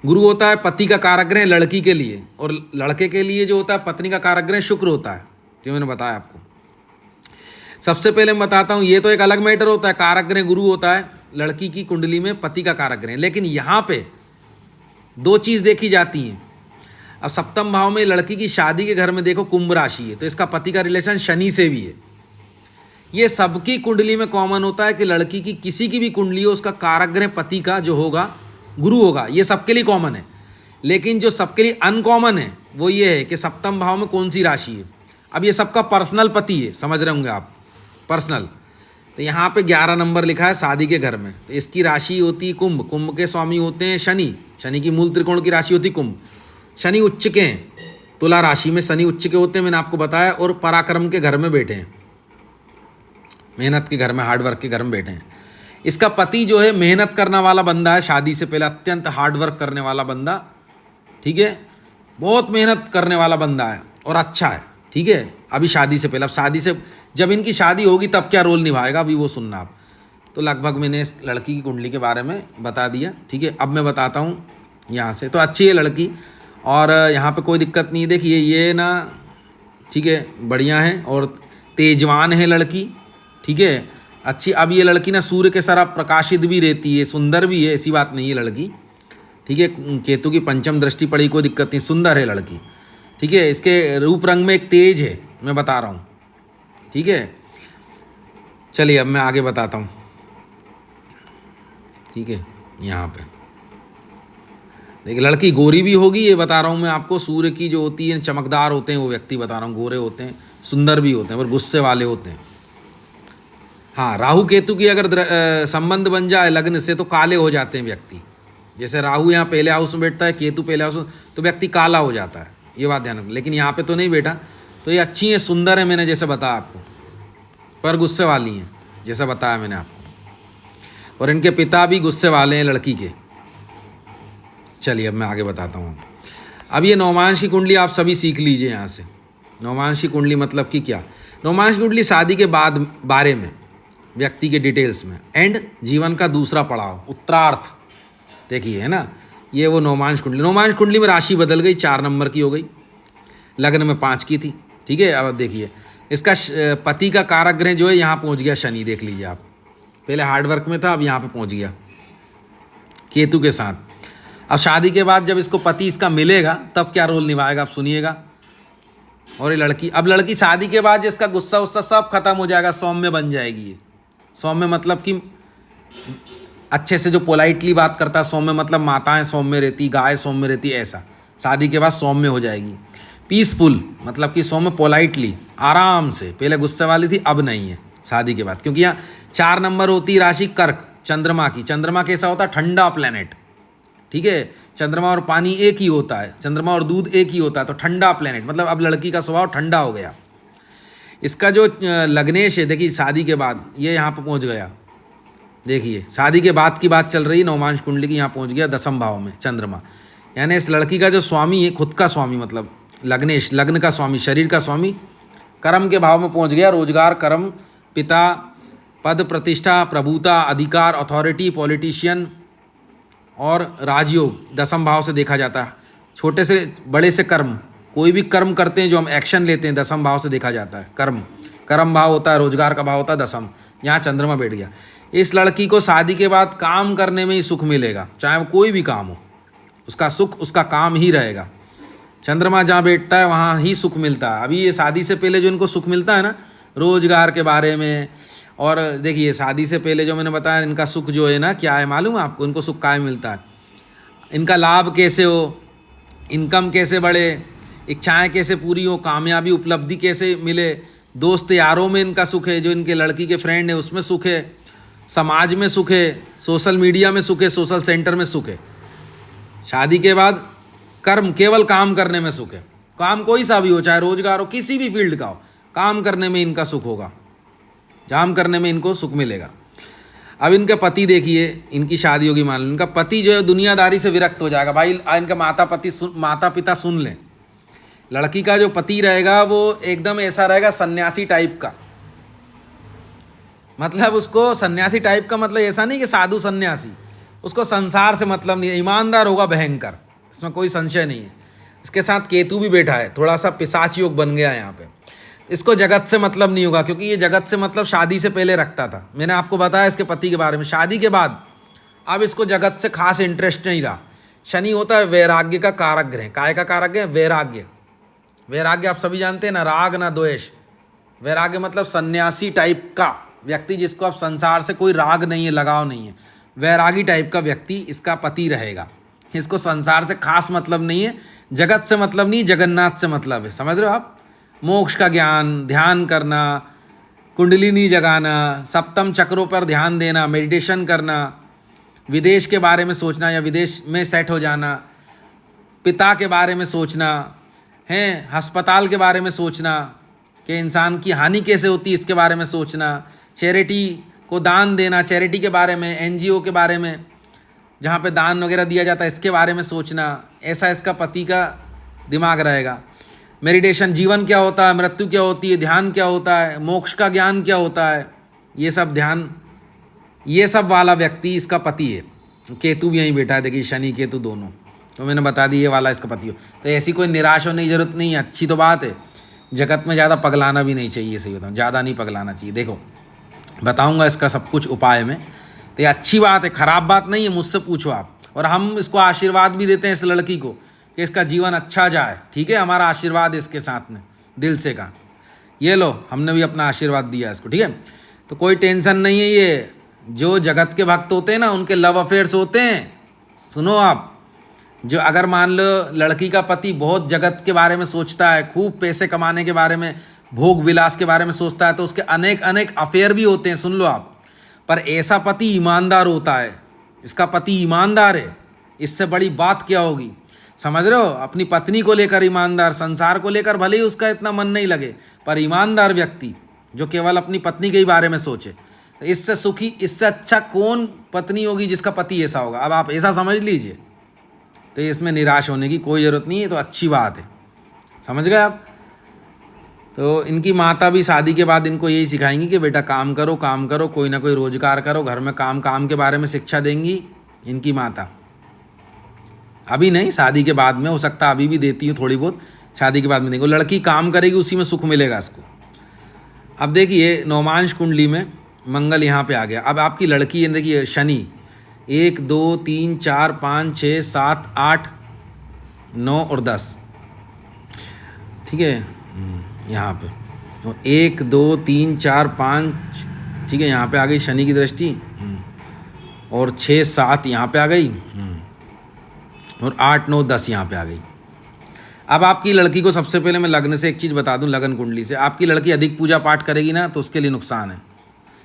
गुरु होता है पति का कारक ग्रह लड़की के लिए, और लड़के के लिए जो होता है पत्नी का कारक ग्रह शुक्र होता है, जो मैंने बताया आपको। सबसे पहले मैं बताता हूँ, ये तो एक अलग मैटर होता है। कारक ग्रह गुरु होता है लड़की की कुंडली में, पति का कारक ग्रह। लेकिन यहाँ पे 2 चीज़ देखी जाती हैं। अब सप्तम भाव में लड़की की शादी के घर में देखो कुंभ राशि है, तो इसका पति का रिलेशन शनि से भी है। ये सबकी कुंडली में कॉमन होता है कि लड़की की किसी की भी कुंडली हो, उसका कारक ग्रह पति का जो होगा गुरु होगा, ये सबके लिए कॉमन है। लेकिन जो सबके लिए अनकॉमन है वो ये है कि सप्तम भाव में कौन सी राशि है। अब ये सबका पर्सनल पति है, समझ रहे होंगे आप, पर्सनल। तो यहाँ पे 11 नंबर लिखा है शादी के घर में, तो इसकी राशि होती है कुंभ। कुंभ के स्वामी होते हैं शनि, शनि की मूल त्रिकोण की राशि होती कुंभ। शनि उच्च के हैं, तुला राशि में शनि उच्च के होते हैं, मैंने आपको बताया, और पराक्रम के घर में बैठे हैं, मेहनत के घर में, हार्डवर्क के घर में बैठे हैं। इसका पति जो है मेहनत करने वाला बंदा है, शादी से पहले अत्यंत हार्डवर्क करने वाला बंदा, ठीक है, बहुत मेहनत करने वाला बंदा है और अच्छा है, ठीक है, अभी शादी से पहले। अब शादी से जब इनकी शादी होगी तब क्या रोल निभाएगा, अभी वो सुनना आप। तो लगभग मैंने इस लड़की की कुंडली के बारे में बता दिया, ठीक है। अब मैं बताता हूँ यहाँ से। तो अच्छी है लड़की और यहाँ पे कोई दिक्कत नहीं। देखिए ये ना, ठीक है, बढ़िया है और तेजवान है लड़की, ठीक है, अच्छी। अब ये लड़की ना सूर्य के तरफ प्रकाशित भी रहती है, सुंदर भी है, ऐसी बात नहीं है लड़की, ठीक है। केतु की पंचम दृष्टि पड़ी, कोई दिक्कत नहीं, सुंदर है लड़की, ठीक है। इसके रूप रंग में एक तेज है, मैं बता रहा हूँ, ठीक है। चलिए अब मैं आगे बताता हूँ, ठीक है। यहाँ पे देखिए लड़की गोरी भी होगी, ये बता रहा हूँ मैं आपको। सूर्य की जो होती है चमकदार होते हैं वो व्यक्ति, बता रहा हूँ, गोरे होते हैं, सुंदर भी होते हैं, पर गुस्से वाले होते हैं। हाँ, राहु केतु की अगर संबंध बन जाए लग्न से तो काले हो जाते हैं व्यक्ति। जैसे राहु यहाँ पहले हाउस में बैठता है, केतु पहले हाउस में, तो व्यक्ति काला हो जाता है, ये बात ध्यान रखना। लेकिन यहाँ पे तो नहीं बैठा, तो ये अच्छी है, सुंदर है, मैंने जैसे बताया आपको, पर गुस्से वाली हैं, जैसा बताया मैंने आपको। और इनके पिता भी गुस्से वाले हैं लड़की के। चलिए अब मैं आगे बताता हूँ। अब ये नवमांश की कुंडली आप सभी सीख लीजिए यहाँ से। नवमांश की कुंडली मतलब कि क्या? नवमांश की कुंडली शादी के बाद बारे में, व्यक्ति के डिटेल्स में, एंड जीवन का दूसरा पड़ाव, उत्तरार्थ, देखिए है ना, ये वो नवमांश कुंडली। नवमांश कुंडली में राशि बदल गई, 4 नंबर की हो गई, लग्न में 5 की थी, ठीक है। अब देखिए इसका पति का कारक ग्रह जो है यहाँ पहुँच गया शनि, देख लीजिए आप, पहले हार्डवर्क में था, अब यहाँ पे पहुँच गया केतु के साथ। अब शादी के बाद जब इसको पति इसका मिलेगा तब क्या रोल निभाएगा आप सुनिएगा। और ये लड़की, अब लड़की शादी के बाद जिसका गुस्सा उस्सा सब खत्म हो जाएगा, सौम्य बन जाएगी ये। सौम्य मतलब कि अच्छे से जो पोलाइटली बात करता है, सौम्य मतलब माताएं सौम्य रहती, गाय सौम्य रहती, ऐसा शादी के बाद सौम्य हो जाएगी। पीसफुल मतलब कि सौम्य पोलाइटली, आराम से, पहले गुस्से वाली थी अब नहीं है शादी के बाद। क्योंकि यहाँ 4 नंबर होती राशि कर्क, चंद्रमा की। चंद्रमा कैसा होता है? ठंडा प्लेनेट, ठीक है। चंद्रमा और पानी एक ही होता है, चंद्रमा और दूध एक ही होता है, तो ठंडा प्लेनेट मतलब अब लड़की का स्वभाव ठंडा हो गया। इसका जो लग्नेश है, देखिए शादी के बाद ये यहाँ पर पहुँच गया, देखिए शादी के बाद की बात चल रही है, नवमांश कुंडली की, यहाँ पहुँच गया 10वें भाव में चंद्रमा। यानी इस लड़की का जो स्वामी है, खुद का स्वामी मतलब लग्नेश, लग्न का स्वामी, शरीर का स्वामी, कर्म के भाव में पहुँच गया। रोजगार, कर्म, पिता, पद प्रतिष्ठा, प्रभुता, अधिकार, अथॉरिटी, पॉलिटिशियन और राजयोग 10वें भाव से देखा जाता है। छोटे से बड़े से कर्म, कोई भी कर्म करते हैं जो हम एक्शन लेते हैं, 10वें भाव से देखा जाता है। कर्म भाव होता है, रोजगार का भाव होता है 10वें, यहाँ चंद्रमा बैठ गया। इस लड़की को शादी के बाद काम करने में ही सुख मिलेगा, चाहे वो कोई भी काम हो, उसका सुख उसका काम ही रहेगा। चंद्रमा जहाँ बैठता है वहाँ ही सुख मिलता है। अभी ये शादी से पहले जो इनको सुख मिलता है ना, रोजगार के बारे में, और देखिए शादी से पहले जो मैंने बताया, इनका सुख जो है ना, क्या है मालूम है आपको? इनको सुख काय मिलता है, इनका लाभ कैसे हो, इनकम कैसे बढ़े, इच्छाएं कैसे पूरी हो, कामयाबी उपलब्धि कैसे मिले, दोस्त यारों में इनका सुख है, जो इनके लड़की के फ्रेंड है उसमें सुख है, समाज में सुख है, सोशल मीडिया में सुख है, सोशल सेंटर में सुख है। शादी के बाद कर्म, केवल काम करने में सुख है। काम कोई सा भी हो, चाहे रोजगार हो, किसी भी फील्ड का हो, काम करने में इनका सुख होगा, काम करने में इनको सुख मिलेगा। अब इनके पति देखिए, इनकी शादी होगी मान लो, इनका पति जो है दुनियादारी से विरक्त हो जाएगा। भाई इनका माता पिता सुन लें, लड़की का जो पति रहेगा वो एकदम ऐसा रहेगा सन्यासी टाइप का। मतलब उसको सन्यासी टाइप का मतलब ऐसा नहीं कि साधु सन्यासी, उसको संसार से मतलब नहीं है, ईमानदार होगा भयंकर, इसमें कोई संशय नहीं है। इसके साथ केतु भी बैठा है, थोड़ा सा पिशाच योग बन गया यहाँ पे। इसको जगत से मतलब नहीं होगा, क्योंकि ये जगत से मतलब शादी से पहले रखता था। मैंने आपको बताया इसके पति के बारे में। शादी के बाद अब इसको जगत से खास इंटरेस्ट नहीं रहा। शनि होता है वैराग्य का कारक ग्रह। काय का कारक ग्रह? वैराग्य। वैराग्य आप सभी जानते हैं ना, राग ना द्वेष। वैराग्य मतलब सन्यासी टाइप का व्यक्ति, जिसको अब संसार से कोई राग नहीं है, लगाव नहीं है, वैरागी टाइप का व्यक्ति इसका पति रहेगा। इसको संसार से खास मतलब नहीं है, जगत से मतलब नहीं, जगन्नाथ से मतलब है। समझ रहे हो आप? मोक्ष का ज्ञान, ध्यान करना, कुंडलिनी जगाना, सप्तम चक्रों पर ध्यान देना, मेडिटेशन करना, विदेश के बारे में सोचना या विदेश में सेट हो जाना, पिता के बारे में सोचना है, अस्पताल के बारे में सोचना कि इंसान की हानि कैसे होती है इसके बारे में सोचना, चैरिटी को दान देना, चैरिटी के बारे में, एनजीओ के बारे में जहाँ पे दान वगैरह दिया जाता है इसके बारे में सोचना, ऐसा इसका पति का दिमाग रहेगा। मेडिटेशन, जीवन क्या होता है, मृत्यु क्या होती है, ध्यान क्या होता है, मोक्ष का ज्ञान क्या होता है, ये सब ध्यान, ये सब वाला व्यक्ति इसका पति है। केतु भी यहीं बैठा है, देखिए शनि केतु दोनों, तो मैंने बता दी ये वाला इसका पति हो। तो ऐसी कोई निराश होने की जरूरत नहीं है, अच्छी तो बात है। जगत में ज़्यादा पगलाना भी नहीं चाहिए, सही बताऊँ, ज़्यादा नहीं पगलाना चाहिए। देखो बताऊँगा इसका सब कुछ उपाय में, तो ये अच्छी बात है, ख़राब बात नहीं है, मुझसे पूछो आप। और हम इसको आशीर्वाद भी देते हैं इस लड़की को कि इसका जीवन अच्छा जाए, ठीक है, हमारा आशीर्वाद है इसके साथ में, दिल से का। ये लो, हमने भी अपना आशीर्वाद दिया इसको, ठीक है। तो कोई टेंशन नहीं है। ये जो जगत के भक्त होते हैं ना, उनके लव अफेयर्स होते हैं। सुनो आप, जो अगर मान लो लड़की का पति बहुत जगत के बारे में सोचता है, खूब पैसे कमाने के बारे में, भोग विलास के बारे में सोचता है, तो उसके अनेक अनेक अफेयर भी होते हैं, सुन लो आप। पर ऐसा पति ईमानदार होता है, इसका पति ईमानदार है, इससे बड़ी बात क्या होगी? समझ रहे हो? अपनी पत्नी को लेकर ईमानदार, संसार को लेकर भले ही उसका इतना मन नहीं लगे, पर ईमानदार व्यक्ति जो केवल अपनी पत्नी के ही बारे में सोचे, तो इससे सुखी, इससे अच्छा कौन पत्नी होगी जिसका पति ऐसा होगा? अब आप ऐसा समझ लीजिए। तो इसमें निराश होने की कोई ज़रूरत नहीं है, तो अच्छी बात है। समझ गए आप? तो इनकी माता भी शादी के बाद इनको यही सिखाएंगी कि बेटा काम करो, काम करो, कोई ना कोई रोजगार करो, घर में काम के बारे में शिक्षा देंगी इनकी माता। अभी नहीं, शादी के बाद में, हो सकता अभी भी देती हूँ थोड़ी बहुत, शादी के बाद में देखो लड़की काम करेगी, उसी में सुख मिलेगा इसको। अब देखिए नवमांश कुंडली में मंगल यहाँ पे आ गया। अब आपकी लड़की है, देखिए शनि 1 2 3 4 5 6 7 8 9 और 10, ठीक है, यहाँ पे तो 1 2 3 4 5, ठीक है, यहाँ पे आ गई शनि की दृष्टि, और 6 7 यहाँ पे आ गई, और 8 9 10 यहाँ पे आ गई। अब आपकी लड़की को सबसे पहले मैं लग्न से एक चीज़ बता दूं, लगन कुंडली से आपकी लड़की अधिक पूजा पाठ करेगी ना, तो उसके लिए नुकसान है।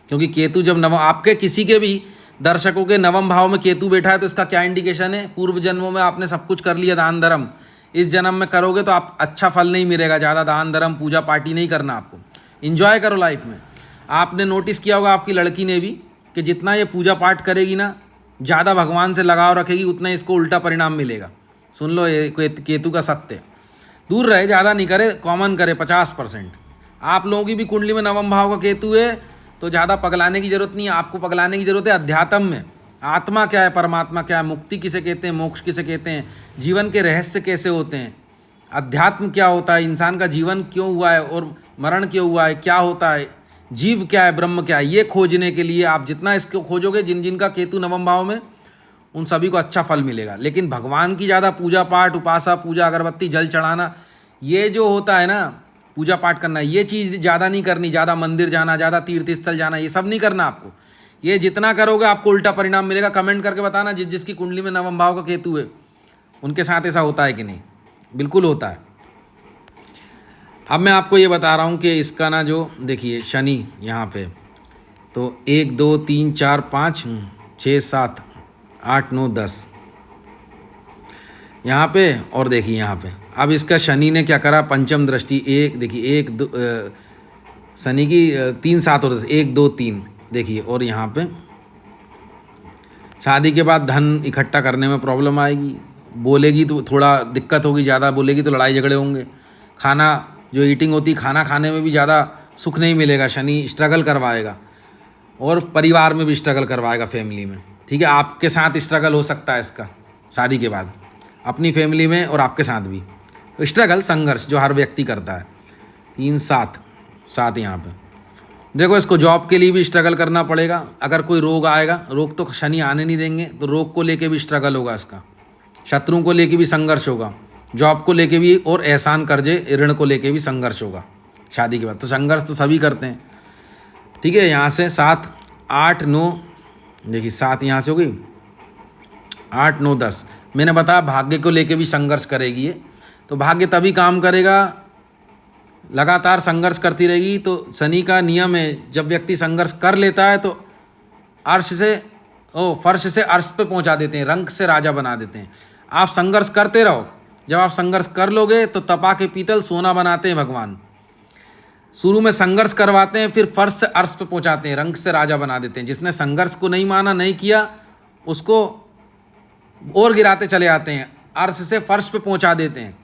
क्योंकि केतु जब नवम, आपके किसी के भी दर्शकों के नवम भाव में केतु बैठा है, तो इसका क्या इंडिकेशन है? पूर्व जन्मों में आपने सब कुछ कर लिया दान धर्म, इस जन्म में करोगे तो आप अच्छा फल नहीं मिलेगा। ज़्यादा दान धर्म पूजा पाठी नहीं करना, आपको इन्जॉय करो लाइफ में। आपने नोटिस किया होगा आपकी लड़की ने भी कि जितना ये पूजा पाठ करेगी ना, ज़्यादा भगवान से लगाव रखेगी, उतना इसको उल्टा परिणाम मिलेगा। सुन लो, ये केतु का सत्य। दूर रहे, ज़्यादा नहीं करे, कॉमन करे 50%। आप लोगों की भी कुंडली में नवम भाव का केतु है, तो ज़्यादा पगलाने की ज़रूरत नहीं है। आपको पगलाने की ज़रूरत है अध्यात्म में। आत्मा क्या है, परमात्मा क्या है, मुक्ति किसे कहते हैं, मोक्ष किसे कहते हैं, जीवन के रहस्य कैसे होते हैं, अध्यात्म क्या होता है, इंसान का जीवन क्यों हुआ है और मरण क्यों हुआ है, क्या होता है, जीव क्या है, ब्रह्म क्या है, ये खोजने के लिए आप जितना इसको खोजोगे, जिनका केतु नवम भाव में, उन सभी को अच्छा फल मिलेगा। लेकिन भगवान की ज़्यादा पूजा पाठ, उपासना, पूजा, अगरबत्ती, जल चढ़ाना, ये जो होता है ना, पूजा पाठ करना, ये चीज़ ज़्यादा नहीं करनी। ज़्यादा मंदिर जाना, ज़्यादा तीर्थ स्थल जाना, ये सब नहीं करना आपको। ये जितना करोगे आपको उल्टा परिणाम मिलेगा। कमेंट करके बताना जिसकी कुंडली में नवम भाव का केतु है, उनके साथ ऐसा होता है कि नहीं? बिल्कुल होता है। अब मैं आपको ये बता रहा हूँ कि इसका ना, जो देखिए शनि यहाँ पे, तो 1 2 3 4 5 6 7 8 9 10 यहाँ पे, और देखिए यहाँ पे। अब इसका शनि ने क्या करा, पंचम दृष्टि, एक देखिए 1 2 शनि की 3 7 और 10, 1 2 3 देखिए। और यहाँ पे शादी के बाद धन इकट्ठा करने में प्रॉब्लम आएगी, बोलेगी तो थोड़ा दिक्कत होगी, ज़्यादा बोलेगी तो लड़ाई झगड़े होंगे। खाना जो ईटिंग होती, खाना खाने में भी ज़्यादा सुख नहीं मिलेगा, शनि स्ट्रगल करवाएगा, और परिवार में भी स्ट्रगल करवाएगा, फैमिली में, ठीक है। आपके साथ स्ट्रगल हो सकता है इसका शादी के बाद, अपनी फैमिली में और आपके साथ भी स्ट्रगल, संघर्ष जो हर व्यक्ति करता है। 3 7 7 यहाँ पे देखो, इसको जॉब के लिए भी स्ट्रगल करना पड़ेगा। अगर कोई रोग आएगा, रोग तो शनि आने नहीं देंगे, तो रोग को लेके भी स्ट्रगल होगा इसका, शत्रुओं को लेके भी संघर्ष होगा, जॉब को लेके भी, और एहसान कर्जे ऋण को लेके भी संघर्ष होगा शादी के बाद। तो संघर्ष तो सभी करते हैं, ठीक है। यहाँ से 7 8 9 देखिए 7 यहाँ से हो गई, 8 9 10। मैंने बताया भाग्य को लेके भी संघर्ष करेगी ये, तो भाग्य तभी काम करेगा, लगातार संघर्ष करती रहेगी। तो शनि का नियम है, जब व्यक्ति संघर्ष कर लेता है तो फर्श से अर्श पे पहुंचा देते हैं, रंक से राजा बना देते हैं। आप संघर्ष करते रहो, जब आप संघर्ष कर लोगे तो तपा के पीतल सोना बनाते हैं भगवान। शुरू में संघर्ष करवाते हैं, फिर फर्श से अर्श पे पहुंचाते हैं, रंक से राजा बना देते हैं। जिसने संघर्ष को नहीं माना, नहीं किया, उसको और गिराते चले आते हैं, अर्श से फर्श पे पहुंचा देते हैं,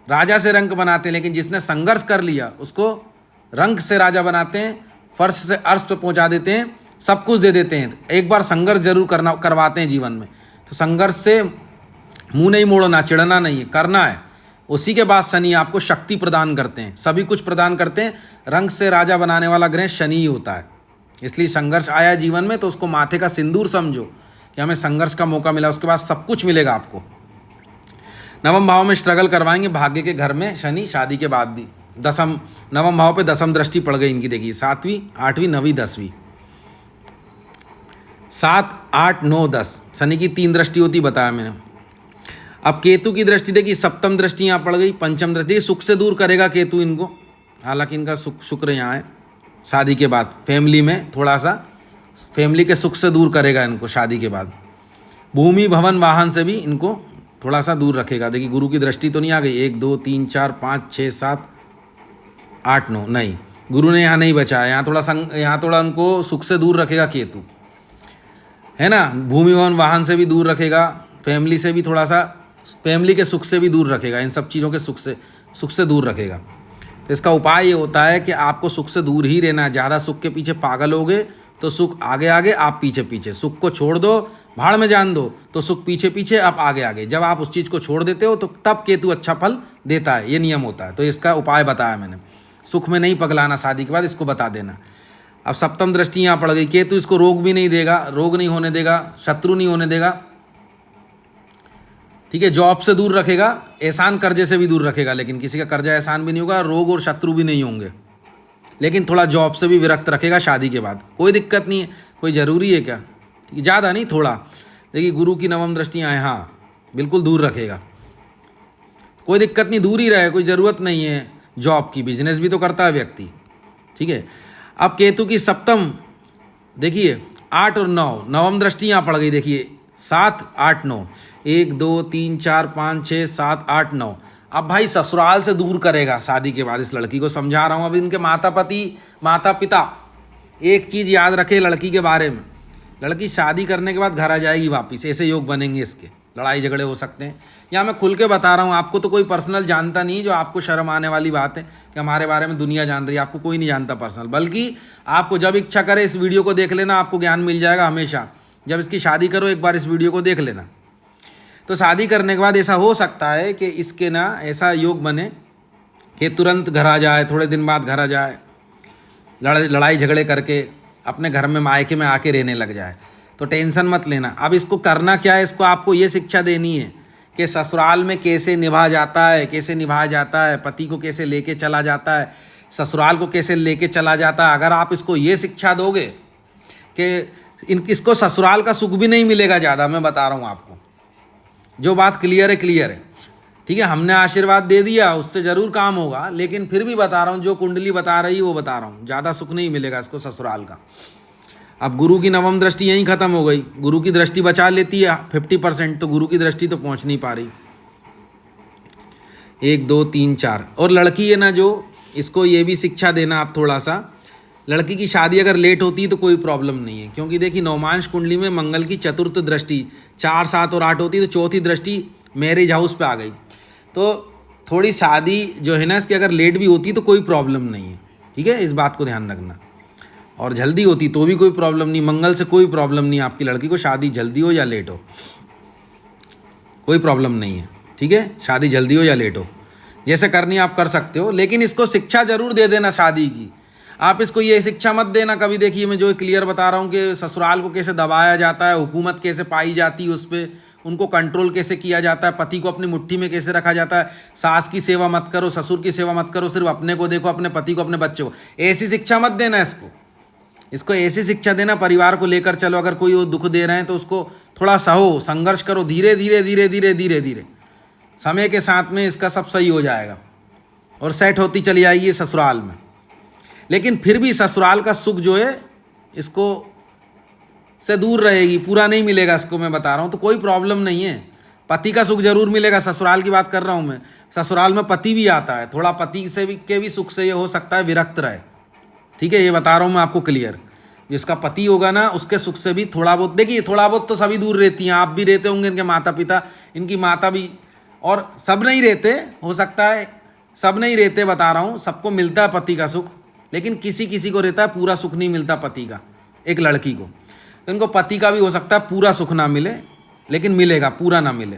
राजा से रंक बनाते हैं। लेकिन जिसने संघर्ष कर लिया उसको रंक से राजा बनाते हैं, फर्श से अर्श पे पहुंचा देते हैं, सब कुछ दे देते हैं। एक बार संघर्ष जरूर करवाते हैं जीवन में। तो संघर्ष से मुंह नहीं मोड़ना, चिढ़ना नहीं है, करना है। उसी के बाद शनि आपको शक्ति प्रदान करते हैं, सभी कुछ प्रदान करते हैं। रंग से राजा बनाने वाला ग्रह शनि ही होता है। इसलिए संघर्ष आया जीवन में तो उसको माथे का सिंदूर समझो कि हमें संघर्ष का मौका मिला, उसके बाद सब कुछ मिलेगा आपको। नवम भाव में स्ट्रगल करवाएंगे भाग्य के घर में शनि, शादी के बाद भी। नवम भाव पे 10वीं दृष्टि पड़ गई इनकी, देखिए 7वीं 8वीं 9वीं 10वीं। 7 8 9 10 शनि की 3 दृष्टि होती, बताया मैंने। अब केतु की दृष्टि देखिए, 7वीं दृष्टि यहाँ पड़ गई, 5वीं दृष्टि। सुख से दूर करेगा केतु इनको, हालांकि इनका शुक्र यहाँ है। शादी के बाद फैमिली में थोड़ा सा, फैमिली के सुख से दूर करेगा इनको शादी के बाद। भूमि भवन वाहन से भी इनको थोड़ा सा दूर रखेगा। देखिए गुरु की दृष्टि तो नहीं आ गई, 1 2 3 4 5 6 7 8 9, नहीं, गुरु ने यहाँ नहीं बचाया। यहाँ थोड़ा उनको सुख से दूर रखेगा केतु, है ना। भूमि भवन वाहन से भी दूर रखेगा, फैमिली से भी थोड़ा सा, फैमिली के सुख से भी दूर रखेगा, इन सब चीज़ों के सुख से दूर रखेगा। तो इसका उपाय ये होता है कि आपको सुख से दूर ही रहना है। ज़्यादा सुख के पीछे पागल होगे तो सुख आगे आगे, आप पीछे पीछे। सुख को छोड़ दो, भाड़ में जान दो, तो सुख पीछे पीछे, आप आगे आगे। जब आप उस चीज़ को छोड़ देते हो तो तब केतु अच्छा फल देता है, ये नियम होता है। तो इसका उपाय बताया मैंने। सुख में नहीं पगलाना शादी के बाद, इसको बता देना। अब 7वीं दृष्टि यहाँ पड़ गई, केतु इसको रोग भी नहीं देगा, रोग नहीं होने देगा, शत्रु नहीं होने देगा, ठीक है। जॉब से दूर रखेगा, एहसान कर्जे से भी दूर रखेगा, लेकिन किसी का कर्जा एहसान भी नहीं होगा, रोग और शत्रु भी नहीं होंगे। लेकिन थोड़ा जॉब से भी विरक्त रखेगा शादी के बाद, कोई दिक्कत नहीं है। कोई ज़रूरी है क्या, ज़्यादा नहीं, थोड़ा। देखिए गुरु की 9वीं दृष्टि आए, हाँ बिल्कुल दूर रखेगा, कोई दिक्कत नहीं, दूर ही रहे, कोई ज़रूरत नहीं है जॉब की। बिजनेस भी तो करता है व्यक्ति, ठीक है। अब केतु की 7वीं देखिए 8 और 9, 9वीं दृष्टि यहाँ पड़ गई, देखिए 7 8 9, 1 2 3 4 5 6 7 8 9। अब भाई ससुराल से दूर करेगा शादी के बाद। इस लड़की को समझा रहा हूँ, अभी इनके माता पिता एक चीज़ याद रखे लड़की के बारे में, लड़की शादी करने के बाद घर आ जाएगी वापस, ऐसे योग बनेंगे इसके, लड़ाई झगड़े हो सकते हैं। यहाँ मैं खुल के बता रहा हूँ, आपको तो कोई पर्सनल जानता नहीं, जो आपको शर्म आने वाली बात है कि हमारे बारे में दुनिया जान रही है। आपको कोई नहीं जानता पर्सनल, बल्कि आपको जब इच्छा करे इस वीडियो को देख लेना, आपको ज्ञान मिल जाएगा हमेशा। जब इसकी शादी करो एक बार इस वीडियो को देख लेना। तो शादी करने के बाद ऐसा हो सकता है कि इसके ना ऐसा योग बने कि तुरंत घर आ जाए, थोड़े दिन बाद घर आ जाए, लड़ाई झगड़े करके अपने घर में मायके में आके रहने लग जाए। तो टेंशन मत लेना। अब इसको करना क्या है, इसको आपको ये शिक्षा देनी है कि ससुराल में कैसे निभा जाता है, कैसे निभाया जाता है, पति को कैसे लेके चला जाता है, ससुराल को कैसे लेके चला जाता है। अगर आप इसको ये शिक्षा दोगे कि इसको ससुराल का सुख भी नहीं मिलेगा ज़्यादा, मैं बता रहा हूँ आपको, जो बात क्लियर है, ठीक है। हमने आशीर्वाद दे दिया, उससे ज़रूर काम होगा, लेकिन फिर भी बता रहा हूँ, जो कुंडली बता रही है वो बता रहा हूँ, ज़्यादा सुख नहीं मिलेगा इसको ससुराल का। अब गुरु की 9वीं दृष्टि यहीं ख़त्म हो गई। गुरु की दृष्टि बचा लेती है 50%, तो गुरु की दृष्टि तो पहुँच नहीं पा रही। 1 2 3 4। और लड़की है ना, जो इसको ये भी शिक्षा देना आप थोड़ा सा, लड़की की शादी अगर लेट होती है तो कोई प्रॉब्लम नहीं है, क्योंकि देखिए नवमांश कुंडली में मंगल की 4th दृष्टि 4 7 और 8 होती है, तो 4थी दृष्टि मैरिज हाउस पे आ गई। तो थोड़ी शादी जो है ना इसकी अगर लेट भी होती तो कोई प्रॉब्लम नहीं है, ठीक है, इस बात को ध्यान रखना। और जल्दी होती तो भी कोई प्रॉब्लम नहीं, मंगल से कोई प्रॉब्लम नहीं, आपकी लड़की को शादी जल्दी हो या लेट हो कोई प्रॉब्लम नहीं है, ठीक है। शादी जल्दी हो या लेट हो, जैसे करनी आप कर सकते हो, लेकिन इसको शिक्षा जरूर दे देना शादी की। आप इसको ये शिक्षा मत देना कभी, देखिए मैं जो क्लियर बता रहा हूँ कि ससुराल को कैसे दबाया जाता है, हुकूमत कैसे पाई जाती है उस पर, उनको कंट्रोल कैसे किया जाता है, पति को अपनी मुट्ठी में कैसे रखा जाता है, सास की सेवा मत करो, ससुर की सेवा मत करो, सिर्फ अपने को देखो, अपने पति को, अपने बच्चे को, ऐसी शिक्षा मत देना इसको। इसको ऐसी शिक्षा देना, परिवार को लेकर चलो, अगर कोई वो दुख दे रहे हैं तो उसको थोड़ा सहो, संघर्ष करो, धीरे धीरे धीरे धीरे धीरे धीरे समय के साथ में इसका सब सही हो जाएगा और सेट होती चली आएगी ससुराल में। लेकिन फिर भी ससुराल का सुख जो है इसको से दूर रहेगी, पूरा नहीं मिलेगा इसको, मैं बता रहा हूँ। तो कोई प्रॉब्लम नहीं है, पति का सुख जरूर मिलेगा। ससुराल की बात कर रहा हूँ मैं, ससुराल में पति भी आता है, थोड़ा पति से भी के भी सुख से ये हो सकता है विरक्त रहे, ठीक है, ये बता रहा हूँ मैं आपको क्लियर। जिसका पति होगा ना उसके सुख से भी थोड़ा बहुत, देखिए थोड़ा बहुत तो सभी दूर रहती हैं, आप भी रहते होंगे, इनके माता पिता, इनकी माता भी, और सब नहीं रहते, हो सकता है सब नहीं रहते, बता रहा हूँ, सबको मिलता है पति का सुख, लेकिन किसी किसी को रहता है पूरा सुख नहीं मिलता पति का, एक लड़की को। तो इनको पति का भी हो सकता है पूरा सुख ना मिले, लेकिन मिलेगा, पूरा ना मिले,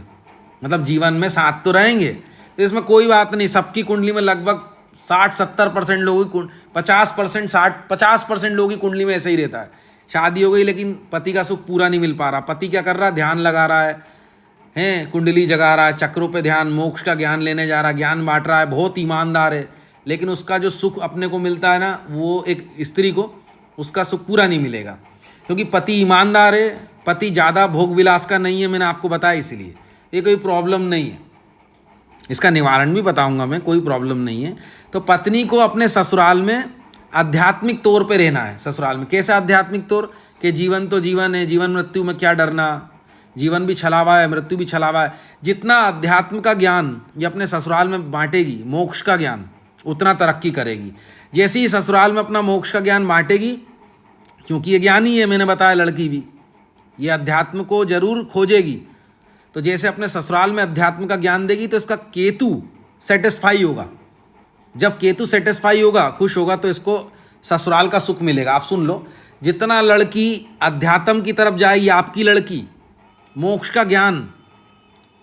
मतलब जीवन में साथ तो रहेंगे। तो इसमें कोई बात नहीं, सबकी कुंडली में लगभग 60-70% लोगों की 50% लोगों की कुंडली में ऐसे ही रहता है, शादी हो गई लेकिन पति का सुख पूरा नहीं मिल पा रहा। पति क्या कर रहा है, ध्यान लगा रहा है, कुंडली जगा रहा है, चक्रों पे ध्यान, मोक्ष का ज्ञान लेने जा रहा है, ज्ञान बांट रहा है, बहुत ईमानदार है, लेकिन उसका जो सुख अपने को मिलता है ना, वो एक स्त्री को उसका सुख पूरा नहीं मिलेगा, क्योंकि पति ईमानदार है, पति ज़्यादा भोग विलास का नहीं है, मैंने आपको बताया, इसलिए ये कोई प्रॉब्लम नहीं है। इसका निवारण भी बताऊंगा मैं, कोई प्रॉब्लम नहीं है। तो पत्नी को अपने ससुराल में आध्यात्मिक तौर पे रहना है। ससुराल में कैसे आध्यात्मिक तौर, कि जीवन तो जीवन है, जीवन मृत्यु में क्या डरना, जीवन भी छलावा है, मृत्यु भी छलावा है। जितना अध्यात्म का ज्ञान ये अपने ससुराल में बांटेगी, मोक्ष का ज्ञान, उतना तरक्की करेगी। जैसे ही ससुराल में अपना मोक्ष का ज्ञान बांटेगी, क्योंकि ये ज्ञानी है, मैंने बताया, लड़की भी ये अध्यात्म को जरूर खोजेगी, तो जैसे अपने ससुराल में अध्यात्म का ज्ञान देगी तो इसका केतु सेटिस्फाई होगा। जब केतु सेटिस्फाई होगा, खुश होगा, तो इसको ससुराल का सुख मिलेगा। आप सुन लो, जितना लड़की अध्यात्म की तरफ जाएगी, आपकी लड़की मोक्ष का ज्ञान,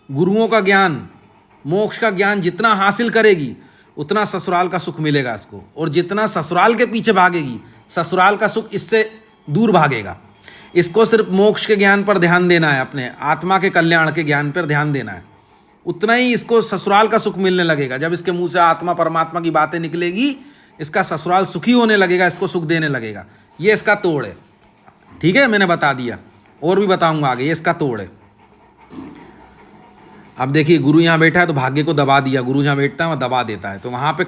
गुरुओं का ज्ञान, मोक्ष का ज्ञान जितना हासिल करेगी, उतना ससुराल का सुख मिलेगा इसको। और जितना ससुराल के पीछे भागेगी, ससुराल का सुख इससे दूर भागेगा। इसको सिर्फ मोक्ष के ज्ञान पर ध्यान देना है, अपने आत्मा के कल्याण के ज्ञान पर ध्यान देना है, उतना ही इसको ससुराल का सुख मिलने लगेगा। जब इसके मुंह से आत्मा परमात्मा की बातें निकलेगी, इसका ससुराल सुखी होने लगेगा, इसको सुख देने लगेगा। ये इसका तोड़ है, ठीक है, मैंने बता दिया, और भी बताऊंगा आगे, ये इसका तोड़ है। अब देखिए, गुरु यहाँ बैठा है तो भाग्य को दबा दिया, गुरु जहाँ बैठता है वहाँ दबा देता है। तो वहाँ पे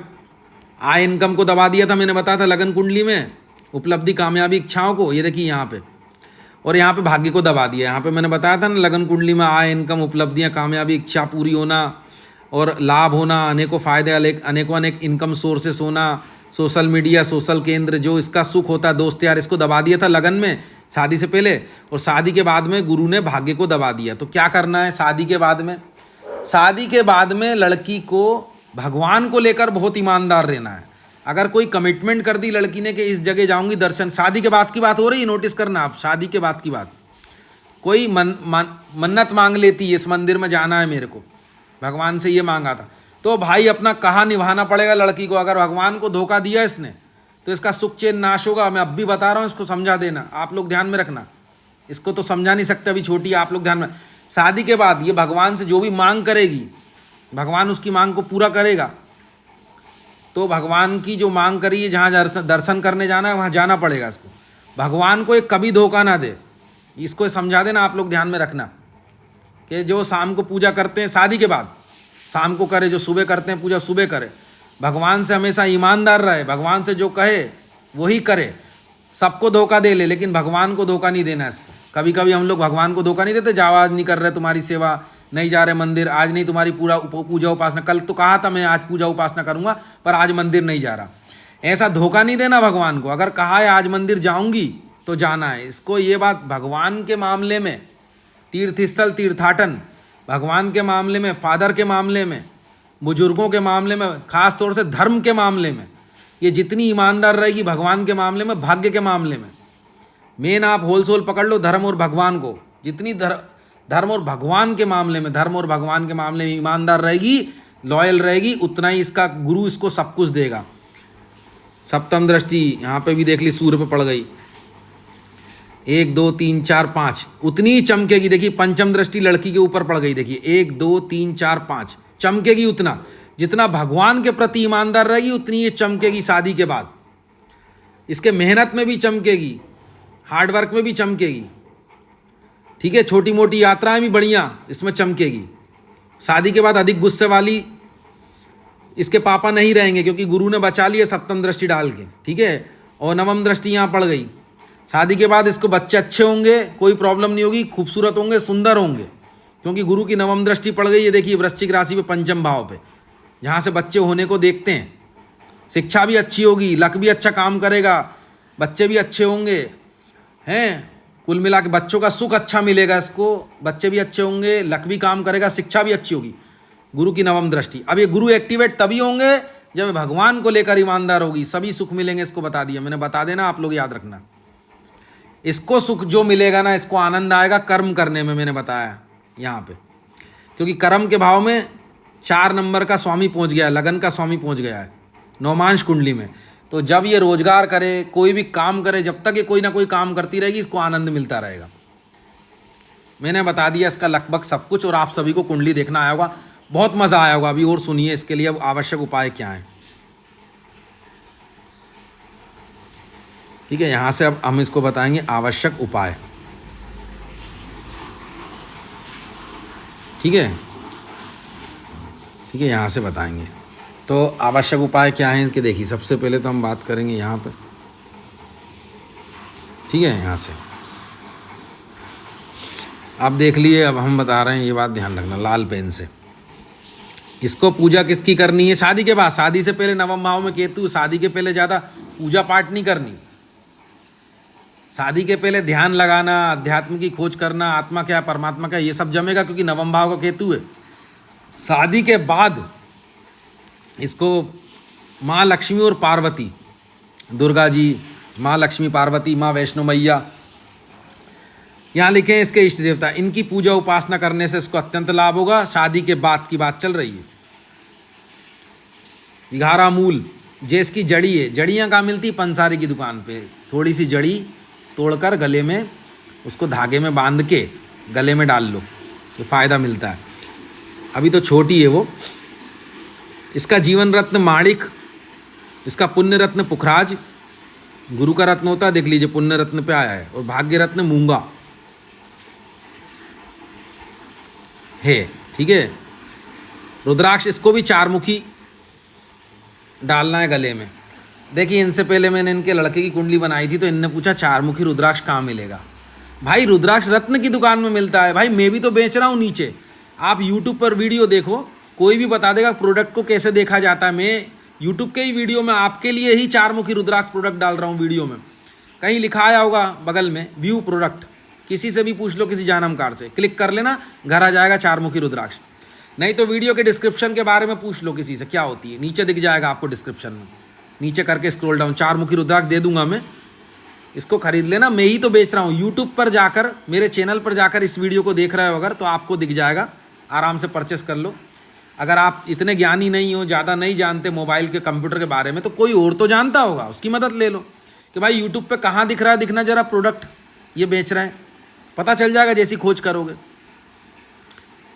आय इनकम को दबा दिया था, मैंने बताया था, लगन कुंडली में उपलब्धि, कामयाबी, इच्छाओं को, ये देखिए यहाँ पे, और यहाँ पे भाग्य को दबा दिया। यहाँ पे मैंने बताया था ना, लगन कुंडली में आय इनकम, उपलब्धियाँ, कामयाबी, इच्छा पूरी होना और लाभ होना, अनेकों फायदे, अनेकों अनेक इनकम सोर्सेस होना, सोशल मीडिया, सोशल केंद्र, जो इसका सुख होता है, दोस्त यार, इसको दबा दिया था लगन में, शादी से पहले, और शादी के बाद में गुरु ने भाग्य को दबा दिया। तो क्या करना है शादी के बाद में? शादी के बाद में लड़की को भगवान को लेकर बहुत ईमानदार रहना है। अगर कोई कमिटमेंट कर दी लड़की ने कि इस जगह जाऊंगी दर्शन, शादी के बाद की बात हो रही है, नोटिस करना आप, शादी के बाद की बात, कोई मन्नत मांग लेती है, इस मंदिर में जाना है मेरे को, भगवान से ये मांगा था, तो भाई अपना कहा निभाना पड़ेगा लड़की को। अगर भगवान को धोखा दिया इसने तो इसका सुख चैन नाश होगा। मैं अब भी बता रहा हूँ, इसको समझा देना, आप लोग ध्यान में रखना, इसको तो समझा नहीं सकते, अभी छोटी है, आप लोग ध्यान में। शादी के बाद ये भगवान से जो भी मांग करेगी, भगवान उसकी मांग को पूरा करेगा। तो भगवान की जो मांग करी है, जहाँ दर्शन करने जाना है वहाँ जाना पड़ेगा इसको। भगवान को एक कभी धोखा ना दे, इसको समझा देना, आप लोग ध्यान में रखना कि जो शाम को पूजा करते हैं शादी के बाद शाम को करे, जो सुबह करते हैं पूजा सुबह करे, भगवान से हमेशा ईमानदार रहे, भगवान से जो कहे वही करे। सबको धोखा दे ले, लेकिन भगवान को धोखा नहीं देना इसको। कभी कभी हम लोग भगवान को धोखा नहीं देते, जाओ आज नहीं कर रहे तुम्हारी सेवा, नहीं जा रहे मंदिर, आज नहीं तुम्हारी पूरा पूजा उपासना, कल तो कहा था मैं आज पूजा उपासना करूंगा पर आज मंदिर नहीं जा रहा। ऐसा धोखा नहीं देना भगवान को। अगर कहा है आज मंदिर जाऊंगी तो जाना है इसको। ये बात भगवान के मामले में, तीर्थ स्थल, तीर्थाटन, भगवान के मामले में, फादर के मामले में, बुजुर्गों के मामले में, खास तौर से धर्म के मामले में, ये जितनी ईमानदार रहेगी भगवान के मामले में, भाग्य के मामले में, मेन आप होलसेल पकड़ लो धर्म और भगवान को, जितनी धर्म और भगवान के मामले में, धर्म और भगवान के मामले में ईमानदार रहेगी, लॉयल रहेगी, उतना ही इसका गुरु इसको सब कुछ देगा। सप्तम दृष्टि यहाँ पे भी देख ली, सूर्य पे पड़ गई, 1 2 3 4 5, उतनी ही चमकेगी। देखिए पंचम दृष्टि लड़की के ऊपर पड़ गई, देखिए 1 2 3 4 5, चमकेगी उतना। जितना भगवान के प्रति ईमानदार रहेगी उतनी ये चमकेगी शादी के बाद। इसके मेहनत में भी चमकेगी, हार्ड वर्क में भी चमकेगी, ठीक है। छोटी मोटी यात्राएं भी बढ़िया इसमें चमकेगी। शादी के बाद अधिक गुस्से वाली इसके पापा नहीं रहेंगे, क्योंकि गुरु ने बचा लिया सप्तम दृष्टि डाल के, ठीक है। और नवम दृष्टि यहाँ पड़ गई। शादी के बाद इसको बच्चे अच्छे होंगे, कोई प्रॉब्लम नहीं होगी, खूबसूरत होंगे, सुंदर होंगे, क्योंकि गुरु की नवम दृष्टि पड़ गई। ये देखिए वृश्चिक राशि पे पंचम भाव पे, जहाँ से बच्चे होने को देखते हैं। शिक्षा भी अच्छी होगी, लक भी अच्छा काम करेगा, बच्चे भी अच्छे होंगे, हैं। कुल मिला के बच्चों का सुख अच्छा मिलेगा इसको, बच्चे भी अच्छे होंगे, लक भी काम करेगा, शिक्षा भी अच्छी होगी। गुरु की नवम दृष्टि। अब ये गुरु एक्टिवेट तभी होंगे जब भगवान को लेकर ईमानदार होगी, सभी सुख मिलेंगे। इसको बता दिया मैंने, बता देना, आप लोग याद रखना। इसको सुख जो मिलेगा ना, इसको आनंद आएगा कर्म करने में, मैंने बताया यहाँ पे, क्योंकि कर्म के भाव में 4 नंबर का स्वामी पहुँच गया है, लगन का स्वामी पहुँच गया है नौमांश कुंडली में। तो जब ये रोजगार करे, कोई भी काम करे, जब तक ये कोई ना कोई काम करती रहेगी, इसको आनंद मिलता रहेगा। मैंने बता दिया इसका लगभग सब कुछ, और आप सभी को कुंडली देखना आया होगा, बहुत मज़ा आया होगा। अभी और सुनिए इसके लिए अब आवश्यक उपाय क्या हैं, ठीक है। यहाँ से अब हम इसको बताएंगे आवश्यक उपाय, ठीक है, ठीक है। यहाँ से बताएंगे तो आवश्यक उपाय क्या हैं इनके। देखिए सबसे पहले तो हम बात करेंगे यहाँ पर, ठीक है। यहाँ से आप देख लिए, अब हम बता रहे हैं, ये बात ध्यान रखना लाल पेन से। इसको पूजा किसकी करनी है? शादी के बाद, शादी से पहले नवम भाव में केतु, शादी के पहले ज़्यादा पूजा पाठ नहीं करनी। शादी के पहले ध्यान लगाना, अध्यात्म की खोज करना, आत्मा क्या परमात्मा क्या, ये सब जमेगा, क्योंकि नवम भाव का केतु है। शादी के बाद इसको माँ लक्ष्मी और पार्वती, दुर्गा जी, माँ लक्ष्मी, पार्वती, माँ वैष्णो मैया, यहाँ लिखे हैं इसके इष्ट देवता, इनकी पूजा उपासना करने से इसको अत्यंत लाभ होगा। शादी के बाद की बात चल रही है। 11 मूल, जे इसकी जड़ी है, जड़ियाँ कहाँ मिलती? पंसारी की दुकान पे। थोड़ी सी जड़ी तोड़कर गले में, उसको धागे में बांध के गले में डाल लो, तो फ़ायदा मिलता है। अभी तो छोटी है वो। इसका जीवन रत्न माणिक, इसका पुण्य रत्न पुखराज, गुरु का रत्न होता है, देख लीजिए पुण्य रत्न पे आया है, और भाग्य रत्न मूंगा है, ठीक है। रुद्राक्ष, इसको भी 4 मुखी डालना है गले में। देखिए इनसे पहले मैंने इनके लड़के की कुंडली बनाई थी, तो इनने पूछा 4 मुखी रुद्राक्ष कहाँ मिलेगा। भाई रुद्राक्ष रत्न की दुकान में मिलता है। भाई मैं भी तो बेच रहा हूँ नीचे, आप यूट्यूब पर वीडियो देखो, कोई भी बता देगा प्रोडक्ट को कैसे देखा जाता है। मैं यूट्यूब के ही वीडियो में आपके लिए ही 4 मुखी रुद्राक्ष प्रोडक्ट डाल रहा हूँ वीडियो में। कहीं लिखा आया होगा बगल में व्यू प्रोडक्ट, किसी से भी पूछ लो, किसी जानमकार से, क्लिक कर लेना, घर आ जाएगा 4 मुखी रुद्राक्ष। नहीं तो वीडियो के डिस्क्रिप्शन के बारे में पूछ लो किसी से, क्या होती है, नीचे दिख जाएगा आपको डिस्क्रिप्शन में, नीचे करके स्क्रॉल डाउन, 4 मुखी रुद्राक्ष दे दूंगा मैं, इसको खरीद लेना। मैं ही तो बेच रहा हूँ। यूट्यूब पर जाकर, मेरे चैनल पर जाकर इस वीडियो को देख रहे हो अगर, तो आपको दिख जाएगा, आराम से परचेस कर लो। अगर आप इतने ज्ञानी नहीं हो, ज़्यादा नहीं जानते मोबाइल के, कंप्यूटर के बारे में, तो कोई और तो जानता होगा, उसकी मदद ले लो कि भाई यूट्यूब पे कहाँ दिख रहा है, दिखना जरा प्रोडक्ट ये बेच रहे हैं, पता चल जाएगा जैसी खोज करोगे।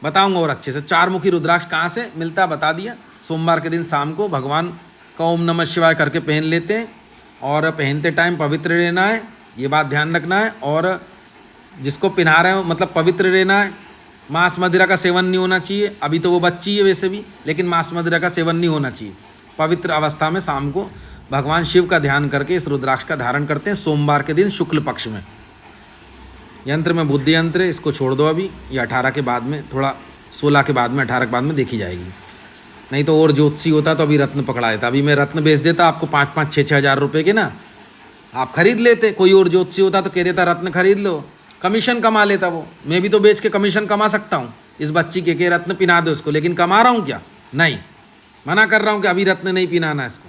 बताऊंगा और अच्छे से। 4 मुखी रुद्राक्ष कहाँ से मिलता है बता दिया। सोमवार के दिन शाम को भगवान का ओम नमः शिवाय करके पहन लेते हैं, और पहनते टाइम पवित्र रहना है, ये बात ध्यान रखना है। और जिसको पहना रहे हो मतलब पवित्र रहना है। मांस मदिरा का सेवन नहीं होना चाहिए। अभी तो वो बच्ची है वैसे भी, लेकिन मांस मदिरा का सेवन नहीं होना चाहिए। पवित्र अवस्था में शाम को भगवान शिव का ध्यान करके इस रुद्राक्ष का धारण करते हैं, सोमवार के दिन शुक्ल पक्ष में। यंत्र में बुद्धि यंत्र है, इसको छोड़ दो अभी, या 18 के बाद में, थोड़ा 16 के बाद में, 18 के बाद में देखी जाएगी। नहीं तो और ज्योतिषी होता तो अभी रत्न पकड़ा देता। अभी मैं रत्न बेच देता आपको 5-5, 6-6 हज़ार रुपये के ना, आप खरीद लेते। कोई और ज्योतिषी होता तो कह देता रत्न खरीद लो, कमीशन कमा लेता वो। मैं भी तो बेच के कमीशन कमा सकता हूँ। इस बच्ची के रत्न पिना दो इसको, लेकिन कमा रहा हूँ क्या? नहीं, मना कर रहा हूँ कि अभी रत्न नहीं पिनाना इसको।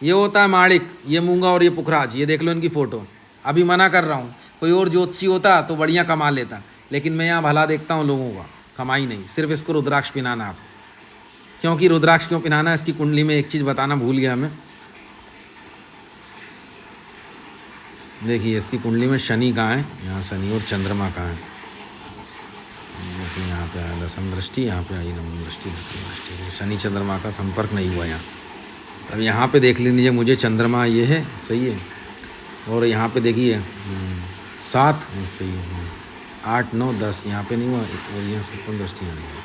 ये होता है माणिक, ये मूंगा और ये पुखराज, ये देख लो इनकी फ़ोटो। अभी मना कर रहा हूँ। कोई और ज्योतिषी होता तो बढ़िया कमा लेता, लेकिन मैं यहाँ भला देखता हूँ लोगों का, कमाई नहीं। सिर्फ इसको रुद्राक्ष पिनाना आप। क्योंकि रुद्राक्ष क्यों पिनाना, इसकी कुंडली में एक चीज़ बताना भूल गया मैं। देखिए इसकी कुंडली में शनि कहाँ है, यहाँ शनि और चंद्रमा कहाँ है। देखिए यहाँ पे आया 10वीं दृष्टि, यहाँ पे आई 9वीं दृष्टि, 10वीं दृष्टि। शनि चंद्रमा का संपर्क नहीं हुआ यहाँ, अब यहाँ पे देख लीजिए, मुझे चंद्रमा ये है, सही है। और यहाँ पे देखिए 7, सही है, 8 9 10 यहाँ पे नहीं हुआ, और यहाँ 57 दृष्टियाँ नहीं हुआ।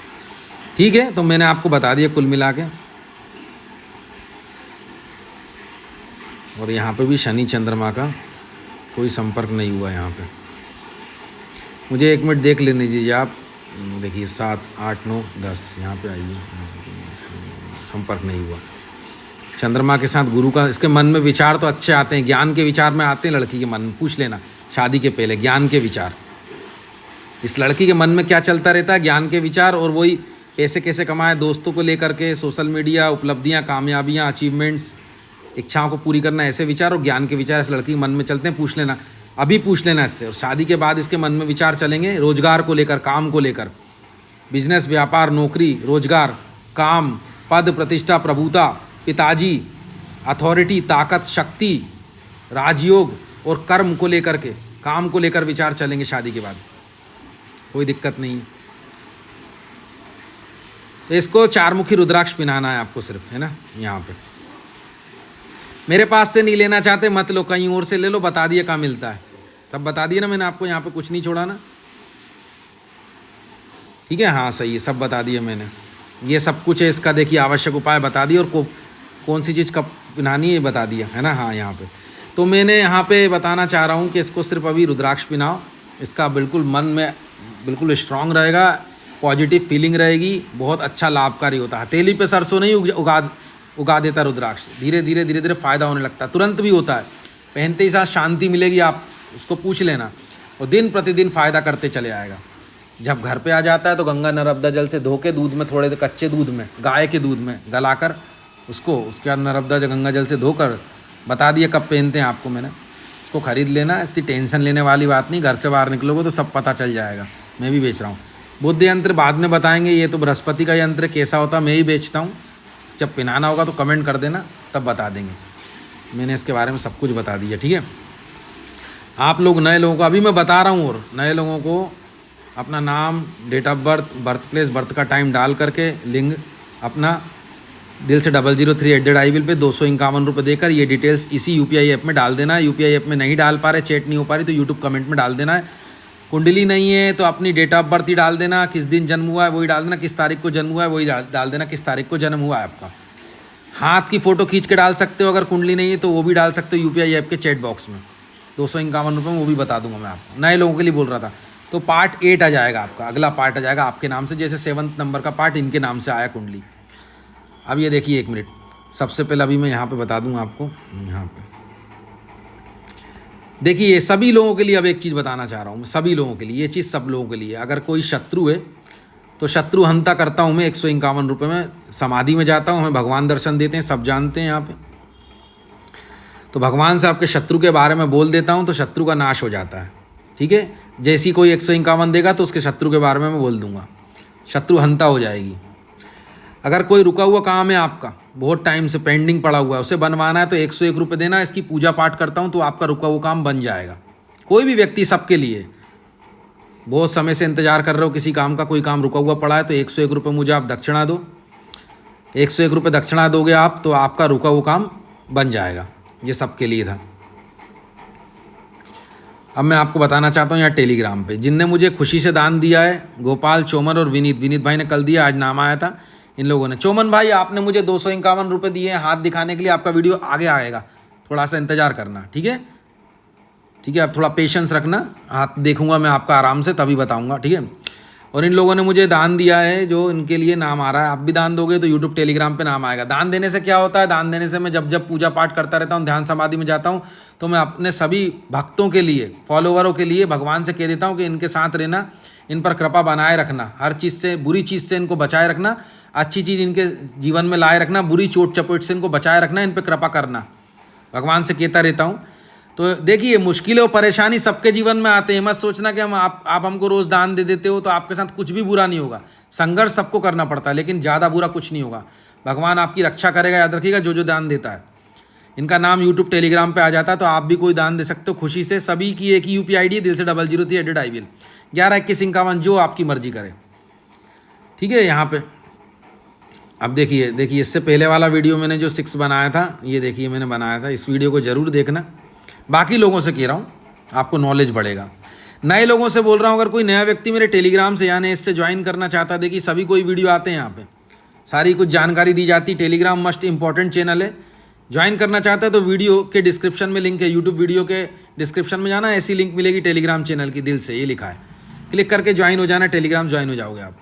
ठीक है, तो मैंने आपको बता दिया कुल मिला के। और यहाँ पे भी शनि चंद्रमा का कोई संपर्क नहीं हुआ यहाँ पे। मुझे 1 मिनट देख लेने दीजिए आप। देखिए 7 8 9 10 यहाँ पे आइए, संपर्क नहीं हुआ। चंद्रमा के साथ गुरु का, इसके मन में विचार तो अच्छे आते हैं, ज्ञान के विचार में आते हैं लड़की के मन में। पूछ लेना शादी के पहले ज्ञान के विचार, इस लड़की के मन में क्या चलता रहता है, ज्ञान के विचार। और वही पैसे कैसे कमाए, दोस्तों को लेकर के, सोशल मीडिया, उपलब्धियाँ, कामयाबियाँ, अचीवमेंट्स, इच्छाओं को पूरी करना, ऐसे विचार और ज्ञान के विचार इस लड़की के मन में चलते हैं। पूछ लेना, अभी पूछ लेना इससे। और शादी के बाद इसके मन में विचार चलेंगे रोजगार को लेकर, काम को लेकर, बिजनेस, व्यापार, नौकरी, रोजगार, काम, पद, प्रतिष्ठा, प्रभुता, पिताजी, अथॉरिटी, ताकत, शक्ति, राजयोग और कर्म को लेकर के, काम को लेकर विचार चलेंगे शादी के बाद। कोई दिक्कत नहीं। तो इसको 4 मुखी रुद्राक्ष पिनाना है आपको सिर्फ, है ना। यहाँ पे मेरे पास से नहीं लेना चाहते मत लो, कहीं और से ले लो, बता दिए कहाँ मिलता है, सब बता दिए ना मैंने आपको, यहाँ पे कुछ नहीं छोड़ा ना। ठीक है, हाँ सही है, सब बता दिए मैंने, ये सब कुछ है इसका। देखिए आवश्यक उपाय बता दिए, और कौन सी चीज़ कब पिनानी है बता दिया, है ना। हाँ यहाँ पे तो मैंने यहाँ पे बताना चाह रहा हूँ कि इसको सिर्फ अभी रुद्राक्ष पिनाओ, इसका बिल्कुल मन में बिल्कुल स्ट्रांग रहेगा, पॉजिटिव फीलिंग रहेगी, बहुत अच्छा लाभकारी होता है। हथेली पे सरसों नहीं उगा देता रुद्राक्ष, धीरे धीरे फ़ायदा होने लगता है, तुरंत भी होता है। पहनते ही साथ शांति मिलेगी, आप उसको पूछ लेना, और दिन प्रतिदिन फ़ायदा करते चले आएगा। जब घर पे आ जाता है तो गंगा नर्मदा जल से धो के, दूध में, थोड़े कच्चे दूध में, गाय के दूध में गलाकर उसको, उसके बाद नर्मदा गंगा जल से धोकर, बता दिए कब पहनते हैं आपको मैंने। इसको ख़रीद लेना, इतनी टेंशन लेने वाली बात नहीं, घर से बाहर निकलोगे तो सब पता चल जाएगा। मैं भी बेच रहा हूँ। बुद्ध यंत्र बाद में बताएंगे, ये तो बृहस्पति का यंत्र कैसा होता है मैं ही बेचता हूँ। जब पिनाना होगा तो कमेंट कर देना, तब बता देंगे। मैंने इसके बारे में सब कुछ बता दिया। ठीक है, आप लोग नए लोगों को अभी मैं बता रहा हूँ, और नए लोगों को अपना नाम, date of birth, birth place, birth का टाइम डाल करके, लिंग अपना दिल से 003@ivill पे 251 रुपये देकर ये डिटेल्स इसी यूपीआई ऐप में डाल देना है। यूपीआई ऐप में नहीं डाल पा रहे, चैट नहीं हो पा रही, तो यूट्यूब कमेंट में डाल देना है। कुंडली नहीं है तो अपनी डेट ऑफ बर्थ ही डाल देना, किस दिन जन्म हुआ है वही डाल देना, किस तारीख को जन्म हुआ है वही डाल देना, किस तारीख को जन्म हुआ है आपका। हाथ की फ़ोटो खींच के डाल सकते हो, अगर कुंडली नहीं है तो वो भी डाल सकते हो यूपीआई ऐप के चैट बॉक्स में। 251 रुपये में वो भी बता दूंगा मैं आपको, नए लोगों के लिए बोल रहा था। तो पार्ट 8 आ जाएगा आपका, अगला पार्ट आ जाएगा आपके नाम से, जैसे 7 नंबर का पार्ट इनके नाम से आया कुंडली। अब ये देखिए 1 मिनट, सबसे पहले अभी मैं यहाँ पे बता दूँ आपको। यहाँ पे देखिए सभी लोगों के लिए अब एक चीज़ बताना चाह रहा हूँ मैं, सभी लोगों के लिए, ये चीज़ सब लोगों के लिए। अगर कोई शत्रु है तो शत्रु हंता करता हूँ मैं 151 रुपये में, समाधि में जाता हूँ, हमें भगवान दर्शन देते हैं, सब जानते हैं यहाँ पे। तो भगवान से आपके शत्रु के बारे में बोल देता हूँ तो शत्रु का नाश हो जाता है। ठीक है, जैसी कोई 151 देगा तो उसके शत्रु के बारे में मैं बोल दूंगा, शत्रु हंता हो जाएगी। अगर कोई रुका हुआ काम है आपका, बहुत टाइम से पेंडिंग पड़ा हुआ है, उसे बनवाना है तो 101 रुपये देना, इसकी पूजा पाठ करता हूँ तो आपका रुका हुआ काम बन जाएगा। कोई भी व्यक्ति, सबके लिए, बहुत समय से इंतजार कर रहे हो किसी काम का, कोई काम रुका हुआ पड़ा है तो 101 रुपये मुझे आप दक्षिणा दो। 101 रुपये दक्षिणा दोगे आप तो आपका रुका हुआ काम बन जाएगा। ये सबके लिए था। अब मैं आपको बताना चाहता हूँ यहाँ टेलीग्राम पे जिनने मुझे खुशी से दान दिया है, गोपाल, चोमन और विनीत भाई ने कल दिया, आज नाम आया था इन लोगों ने। चोमन भाई आपने मुझे 251 रुपये दिए हैं हाथ दिखाने के लिए, आपका वीडियो आगे आएगा, थोड़ा सा इंतज़ार करना। ठीक है, ठीक है, आप थोड़ा पेशेंस रखना, हाथ देखूंगा मैं आपका आराम से, तभी बताऊंगा। ठीक है, और इन लोगों ने मुझे दान दिया है जो इनके लिए नाम आ रहा है। आप भी दान दोगे तो यूट्यूब टेलीग्राम पे नाम आएगा। दान देने से क्या होता है, दान देने से मैं जब पूजा पाठ करता रहता हूँ, ध्यान समाधि में जाता हूँ, तो मैं अपने सभी भक्तों के लिए, फॉलोवरों के लिए भगवान से कह देता हूँ कि इनके साथ रहना, इन पर कृपा बनाए रखना, हर चीज़ से, बुरी चीज़ से इनको बचाए रखना, अच्छी चीज़ इनके जीवन में लाए रखना, बुरी चोट चपेट से इनको बचाए रखना, इन पर कृपा करना, भगवान से कहता रहता हूँ। तो देखिए मुश्किलें और परेशानी सबके जीवन में आते हैं, मत सोचना कि आप हमको रोज़ दान दे देते हो तो आपके साथ कुछ भी बुरा नहीं होगा। संघर्ष सबको करना पड़ता है, लेकिन ज़्यादा बुरा कुछ नहीं होगा। भगवान आपकी रक्षा करेगा, याद रखिएगा, जो दान देता है। इनका नाम यूट्यूब टेलीग्राम पे आ जाता है, तो आप भी कोई दान दे सकते हो खुशी से। सभी की एक ही UPI ID है, दिल से 003@ivill 11 21 51, जो आपकी मर्जी करे। ठीक है, यहाँ पे अब देखिए देखिए, इससे पहले वाला वीडियो मैंने जो 6 बनाया था, ये देखिए मैंने बनाया था, इस वीडियो को ज़रूर देखना। बाकी लोगों से कह रहा हूँ, आपको नॉलेज बढ़ेगा। नए लोगों से बोल रहा हूँ, अगर कोई नया व्यक्ति मेरे टेलीग्राम से यानी इससे ज्वाइन करना चाहता है, देखिए सभी कोई वीडियो आते हैं यहाँ पे, सारी कुछ जानकारी दी जाती। टेलीग्राम मस्ट इंपॉर्टेंट चैनल है। ज्वाइन करना चाहता है तो वीडियो के डिस्क्रिप्शन में लिंक है, यूट्यूब वीडियो के डिस्क्रिप्शन में जाना, ऐसी लिंक मिलेगी टेलीग्राम चैनल की, दिल से ये लिखा है, क्लिक करके ज्वाइन हो जाना, टेलीग्राम ज्वाइन हो जाओगे आप।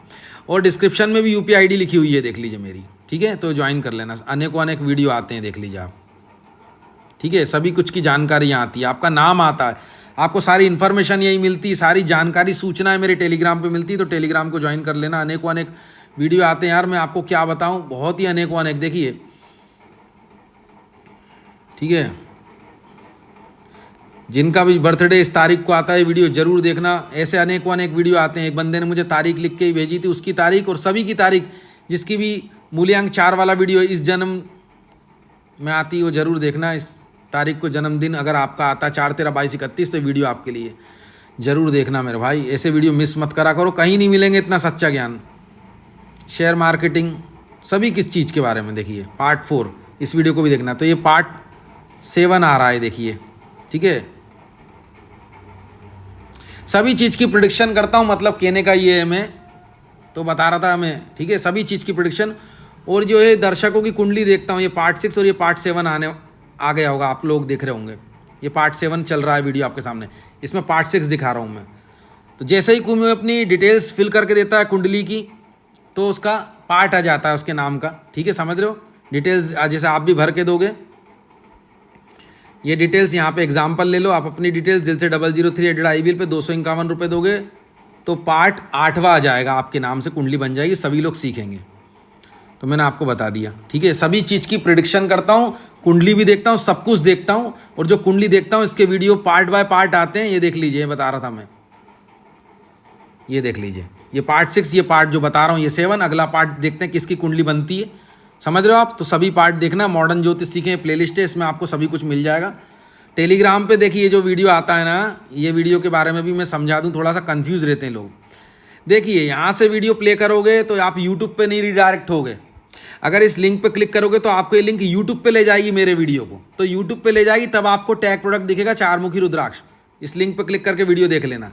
और डिस्क्रिप्शन में भी UPI ID लिखी हुई है, देख लीजिए मेरी, ठीक है, तो ज्वाइन कर लेना। अनेकों अनेक वीडियो आते हैं, देख लीजिए आप, ठीक है। सभी कुछ की जानकारी यहाँ आती है, आपका नाम आता है, आपको सारी इन्फॉर्मेशन यही मिलती है, सारी जानकारी सूचनाएं मेरे टेलीग्राम पे मिलती है, तो टेलीग्राम को ज्वाइन कर लेना। अनेकों अनेक वीडियो आते हैं यार, मैं आपको क्या बताऊं, बहुत ही अनेकों अनेक, देखिए, ठीक है। जिनका भी बर्थडे इस तारीख को आता है, वीडियो जरूर देखना। ऐसे अनेकों अनेक वीडियो आते हैं। एक बंदे ने मुझे तारीख लिख के ही भेजी थी, उसकी तारीख और सभी की तारीख, जिसकी भी मूल्यांक 4 वाला वीडियो इस जन्म में आती है वो जरूर देखना। इस तारीख को जन्मदिन अगर आपका आता है 4, 13, 22, 31, तो वीडियो आपके लिए ज़रूर देखना मेरे भाई। ऐसे वीडियो मिस मत करा करो, कहीं नहीं मिलेंगे इतना सच्चा ज्ञान। शेयर मार्केटिंग सभी किस चीज़ के बारे में, देखिए पार्ट 4 इस वीडियो को भी देखना। तो ये पार्ट 7 आ रहा है, देखिए, ठीक है। सभी चीज़ की प्रिडिक्शन करता हूँ, मतलब कहने का ये है, मैं तो बता रहा था मैं, ठीक है, सभी चीज़ की प्रिडिक्शन। और जो है दर्शकों की कुंडली देखता हूँ, ये पार्ट 6 और ये पार्ट 7 आ गया होगा, आप लोग देख रहे होंगे। ये पार्ट 7 चल रहा है वीडियो आपके सामने, इसमें पार्ट 6 दिखा रहा हूँ मैं। तो जैसे ही कोई मैं अपनी डिटेल्स फिल करके देता है कुंडली की, तो उसका पार्ट आ जाता है उसके नाम का, ठीक है, समझ रहे हो। डिटेल्स जैसे आप भी भर के दोगे, ये डिटेल्स यहाँ पे एग्जाम्पल ले लो, आप अपनी डिटेल्स दिल से 003 पे 251 रुपये दोगे तो पार्ट 8वां आ जाएगा आपके नाम से, कुंडली बन जाएगी, सभी लोग सीखेंगे। तो मैंने आपको बता दिया, ठीक है। सभी चीज़ की प्रिडिक्शन करता हूँ, कुंडली भी देखता हूँ, सब कुछ देखता हूँ। और जो कुंडली देखता हूँ इसके वीडियो पार्ट बाय पार्ट आते हैं, ये देख लीजिए, बता रहा था मैं, ये देख लीजिए, ये पार्ट 6, ये पार्ट जो बता रहा हूँ ये 7, अगला पार्ट देखते हैं किसकी कुंडली बनती है, समझ रहे हो आप। तो सभी पार्ट देखना। मॉडर्न ज्योतिष सीखें प्लेलिस्ट है, इसमें आपको सभी कुछ मिल जाएगा। टेलीग्राम पे देखिए जो वीडियो आता है ना, ये वीडियो के बारे में भी मैं समझा दूँ, थोड़ा सा कन्फ्यूज़ रहते हैं लोग। देखिए यहाँ से वीडियो प्ले करोगे तो आप यूट्यूब पे नहीं रिडायरेक्ट होगे। अगर इस लिंक पे क्लिक करोगे तो आपको ये लिंक यूट्यूब पे ले जाएगी मेरे वीडियो को, तो यूट्यूब पे ले जाएगी, तब आपको टैग प्रोडक्ट दिखेगा 4 मुखी रुद्राक्ष। इस लिंक पे क्लिक करके वीडियो देख लेना,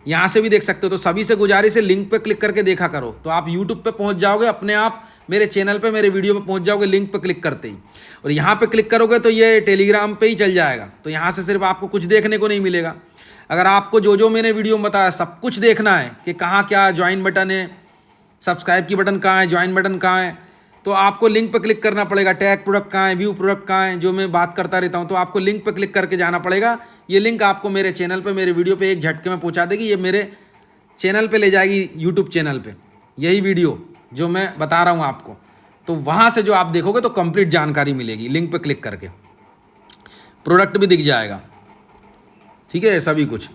यहाँ से भी देख सकते हो। तो सभी से गुजारिश है लिंक पे क्लिक करके देखा करो, तो आप यूट्यूब पे पहुँच जाओगे, अपने आप मेरे चैनल पे, मेरे वीडियो पे पहुँच जाओगे लिंक पे क्लिक करते ही। और यहाँ पे क्लिक करोगे तो ये टेलीग्राम पे ही चल जाएगा। तो यहाँ से सिर्फ आपको कुछ देखने को नहीं मिलेगा। अगर आपको जो जो मैंने वीडियो में बताया सब कुछ देखना है कि कहाँ क्या ज्वाइन बटन है, सब्सक्राइब की बटन कहाँ है, ज्वाइन बटन कहाँ है, तो आपको लिंक पर क्लिक करना पड़ेगा। टैग प्रोडक्ट कहाँ है, व्यू प्रोडक्ट कहाँ है, जो मैं बात करता रहता हूँ, तो आपको लिंक पर क्लिक करके जाना पड़ेगा। ये लिंक आपको मेरे चैनल पे, मेरे वीडियो पे एक झटके में पहुँचा देगी, ये मेरे चैनल पे ले जाएगी, यूट्यूब चैनल पे, यही वीडियो जो मैं बता रहा हूँ आपको। तो वहाँ से जो आप देखोगे तो कंप्लीट जानकारी मिलेगी, लिंक पे क्लिक करके प्रोडक्ट भी दिख जाएगा, ठीक है, सभी कुछ।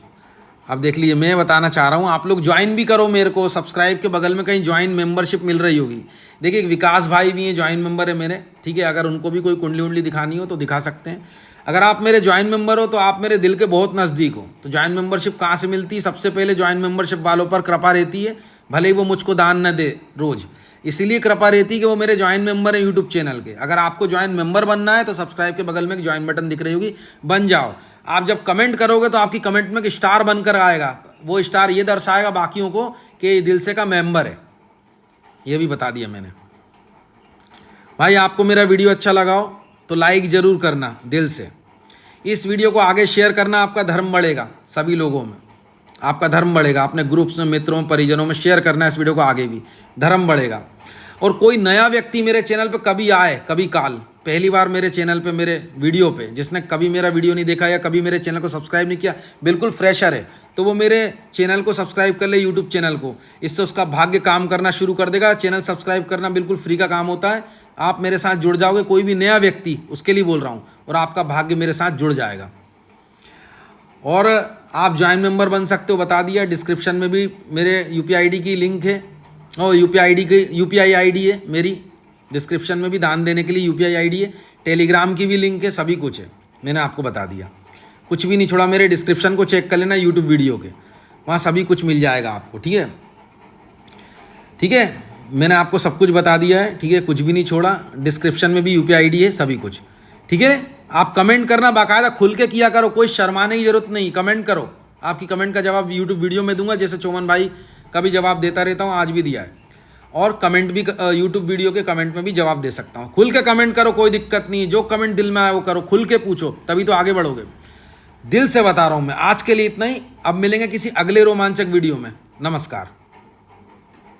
अब देख लीजिए, मैं बताना चाह रहा हूँ, आप लोग ज्वाइन भी करो मेरे को। सब्सक्राइब के बगल में कहीं ज्वाइन मेंबरशिप मिल रही होगी, देखिए एक विकास भाई भी हैं, ज्वाइन मेंबर है मेरे, ठीक है। अगर उनको भी कोई कुंडली उंडली दिखानी हो तो दिखा सकते हैं। अगर आप मेरे ज्वाइन मेंबर हो तो आप मेरे दिल के बहुत नज़दीक हो। तो ज्वाइन मेंबरशिप कहाँ से मिलती है? सबसे पहले ज्वाइन मेंबरशिप वालों पर कृपा रहती है, भले ही वो मुझको दान न दे रोज़, इसीलिए कृपा रहती है कि वो मेरे ज्वाइन मेंबर हैं यूट्यूब चैनल के। अगर आपको ज्वाइन मेंबर बनना है तो सब्सक्राइब के बगल में एक ज्वाइन बटन दिख रही होगी, बन जाओ। आप जब कमेंट करोगे तो आपकी कमेंट में एक स्टार बनकर आएगा, वो स्टार ये दर्शाएगा बाकियों को कि ये दिल से का मेंबर है। ये भी बता दिया मैंने भाई। आपको मेरा वीडियो अच्छा लगा हो तो लाइक ज़रूर करना दिल से। इस वीडियो को आगे शेयर करना, आपका धर्म बढ़ेगा, सभी लोगों में आपका धर्म बढ़ेगा। अपने ग्रुप्स में, मित्रों में, परिजनों में शेयर करना इस वीडियो को, आगे भी धर्म बढ़ेगा। और कोई नया व्यक्ति मेरे चैनल पे कभी आए, कभी काल पहली बार मेरे चैनल पे, मेरे वीडियो पे, जिसने कभी मेरा वीडियो नहीं देखा या कभी मेरे चैनल को सब्सक्राइब नहीं किया, बिल्कुल फ्रेशर है, तो वो मेरे चैनल को सब्सक्राइब कर ले, यूट्यूब चैनल को। इससे उसका भाग्य काम करना शुरू कर देगा। चैनल सब्सक्राइब करना बिल्कुल फ्री का काम होता है। आप मेरे साथ जुड़ जाओगे, कोई भी नया व्यक्ति, उसके लिए बोल रहा हूँ, और आपका भाग्य मेरे साथ जुड़ जाएगा। और आप ज्वाइन मेंबर बन सकते हो, बता दिया। डिस्क्रिप्शन में भी मेरे UPI ID की लिंक है, और UPI ID है मेरी, डिस्क्रिप्शन में भी दान देने के लिए UPI ID है। टेलीग्राम की भी लिंक है, सभी कुछ है, मैंने आपको बता दिया, कुछ भी नहीं छोड़ा। मेरे डिस्क्रिप्शन को चेक कर लेना यूट्यूब वीडियो के, वहाँ सभी कुछ मिल जाएगा आपको, ठीक है, ठीक है। मैंने आपको सब कुछ बता दिया है, ठीक है, कुछ भी नहीं छोड़ा। डिस्क्रिप्शन में भी UPI ID है, सभी कुछ, ठीक है। आप कमेंट करना बाकायदा खुल के किया करो, कोई शर्माने की जरूरत नहीं, कमेंट करो। आपकी कमेंट का जवाब यूट्यूब वीडियो में दूंगा, जैसे चौमन भाई का भी जवाब देता रहता हूँ, आज भी दिया है। और कमेंट भी यूट्यूब वीडियो के कमेंट में भी जवाब दे सकता हूँ। खुल के कमेंट करो, कोई दिक्कत नहीं, जो कमेंट दिल में आए वो करो, खुल के पूछो, तभी तो आगे बढ़ोगे। दिल से बता रहा हूँ मैं। आज के लिए इतना ही, अब मिलेंगे किसी अगले रोमांचक वीडियो में। नमस्कार।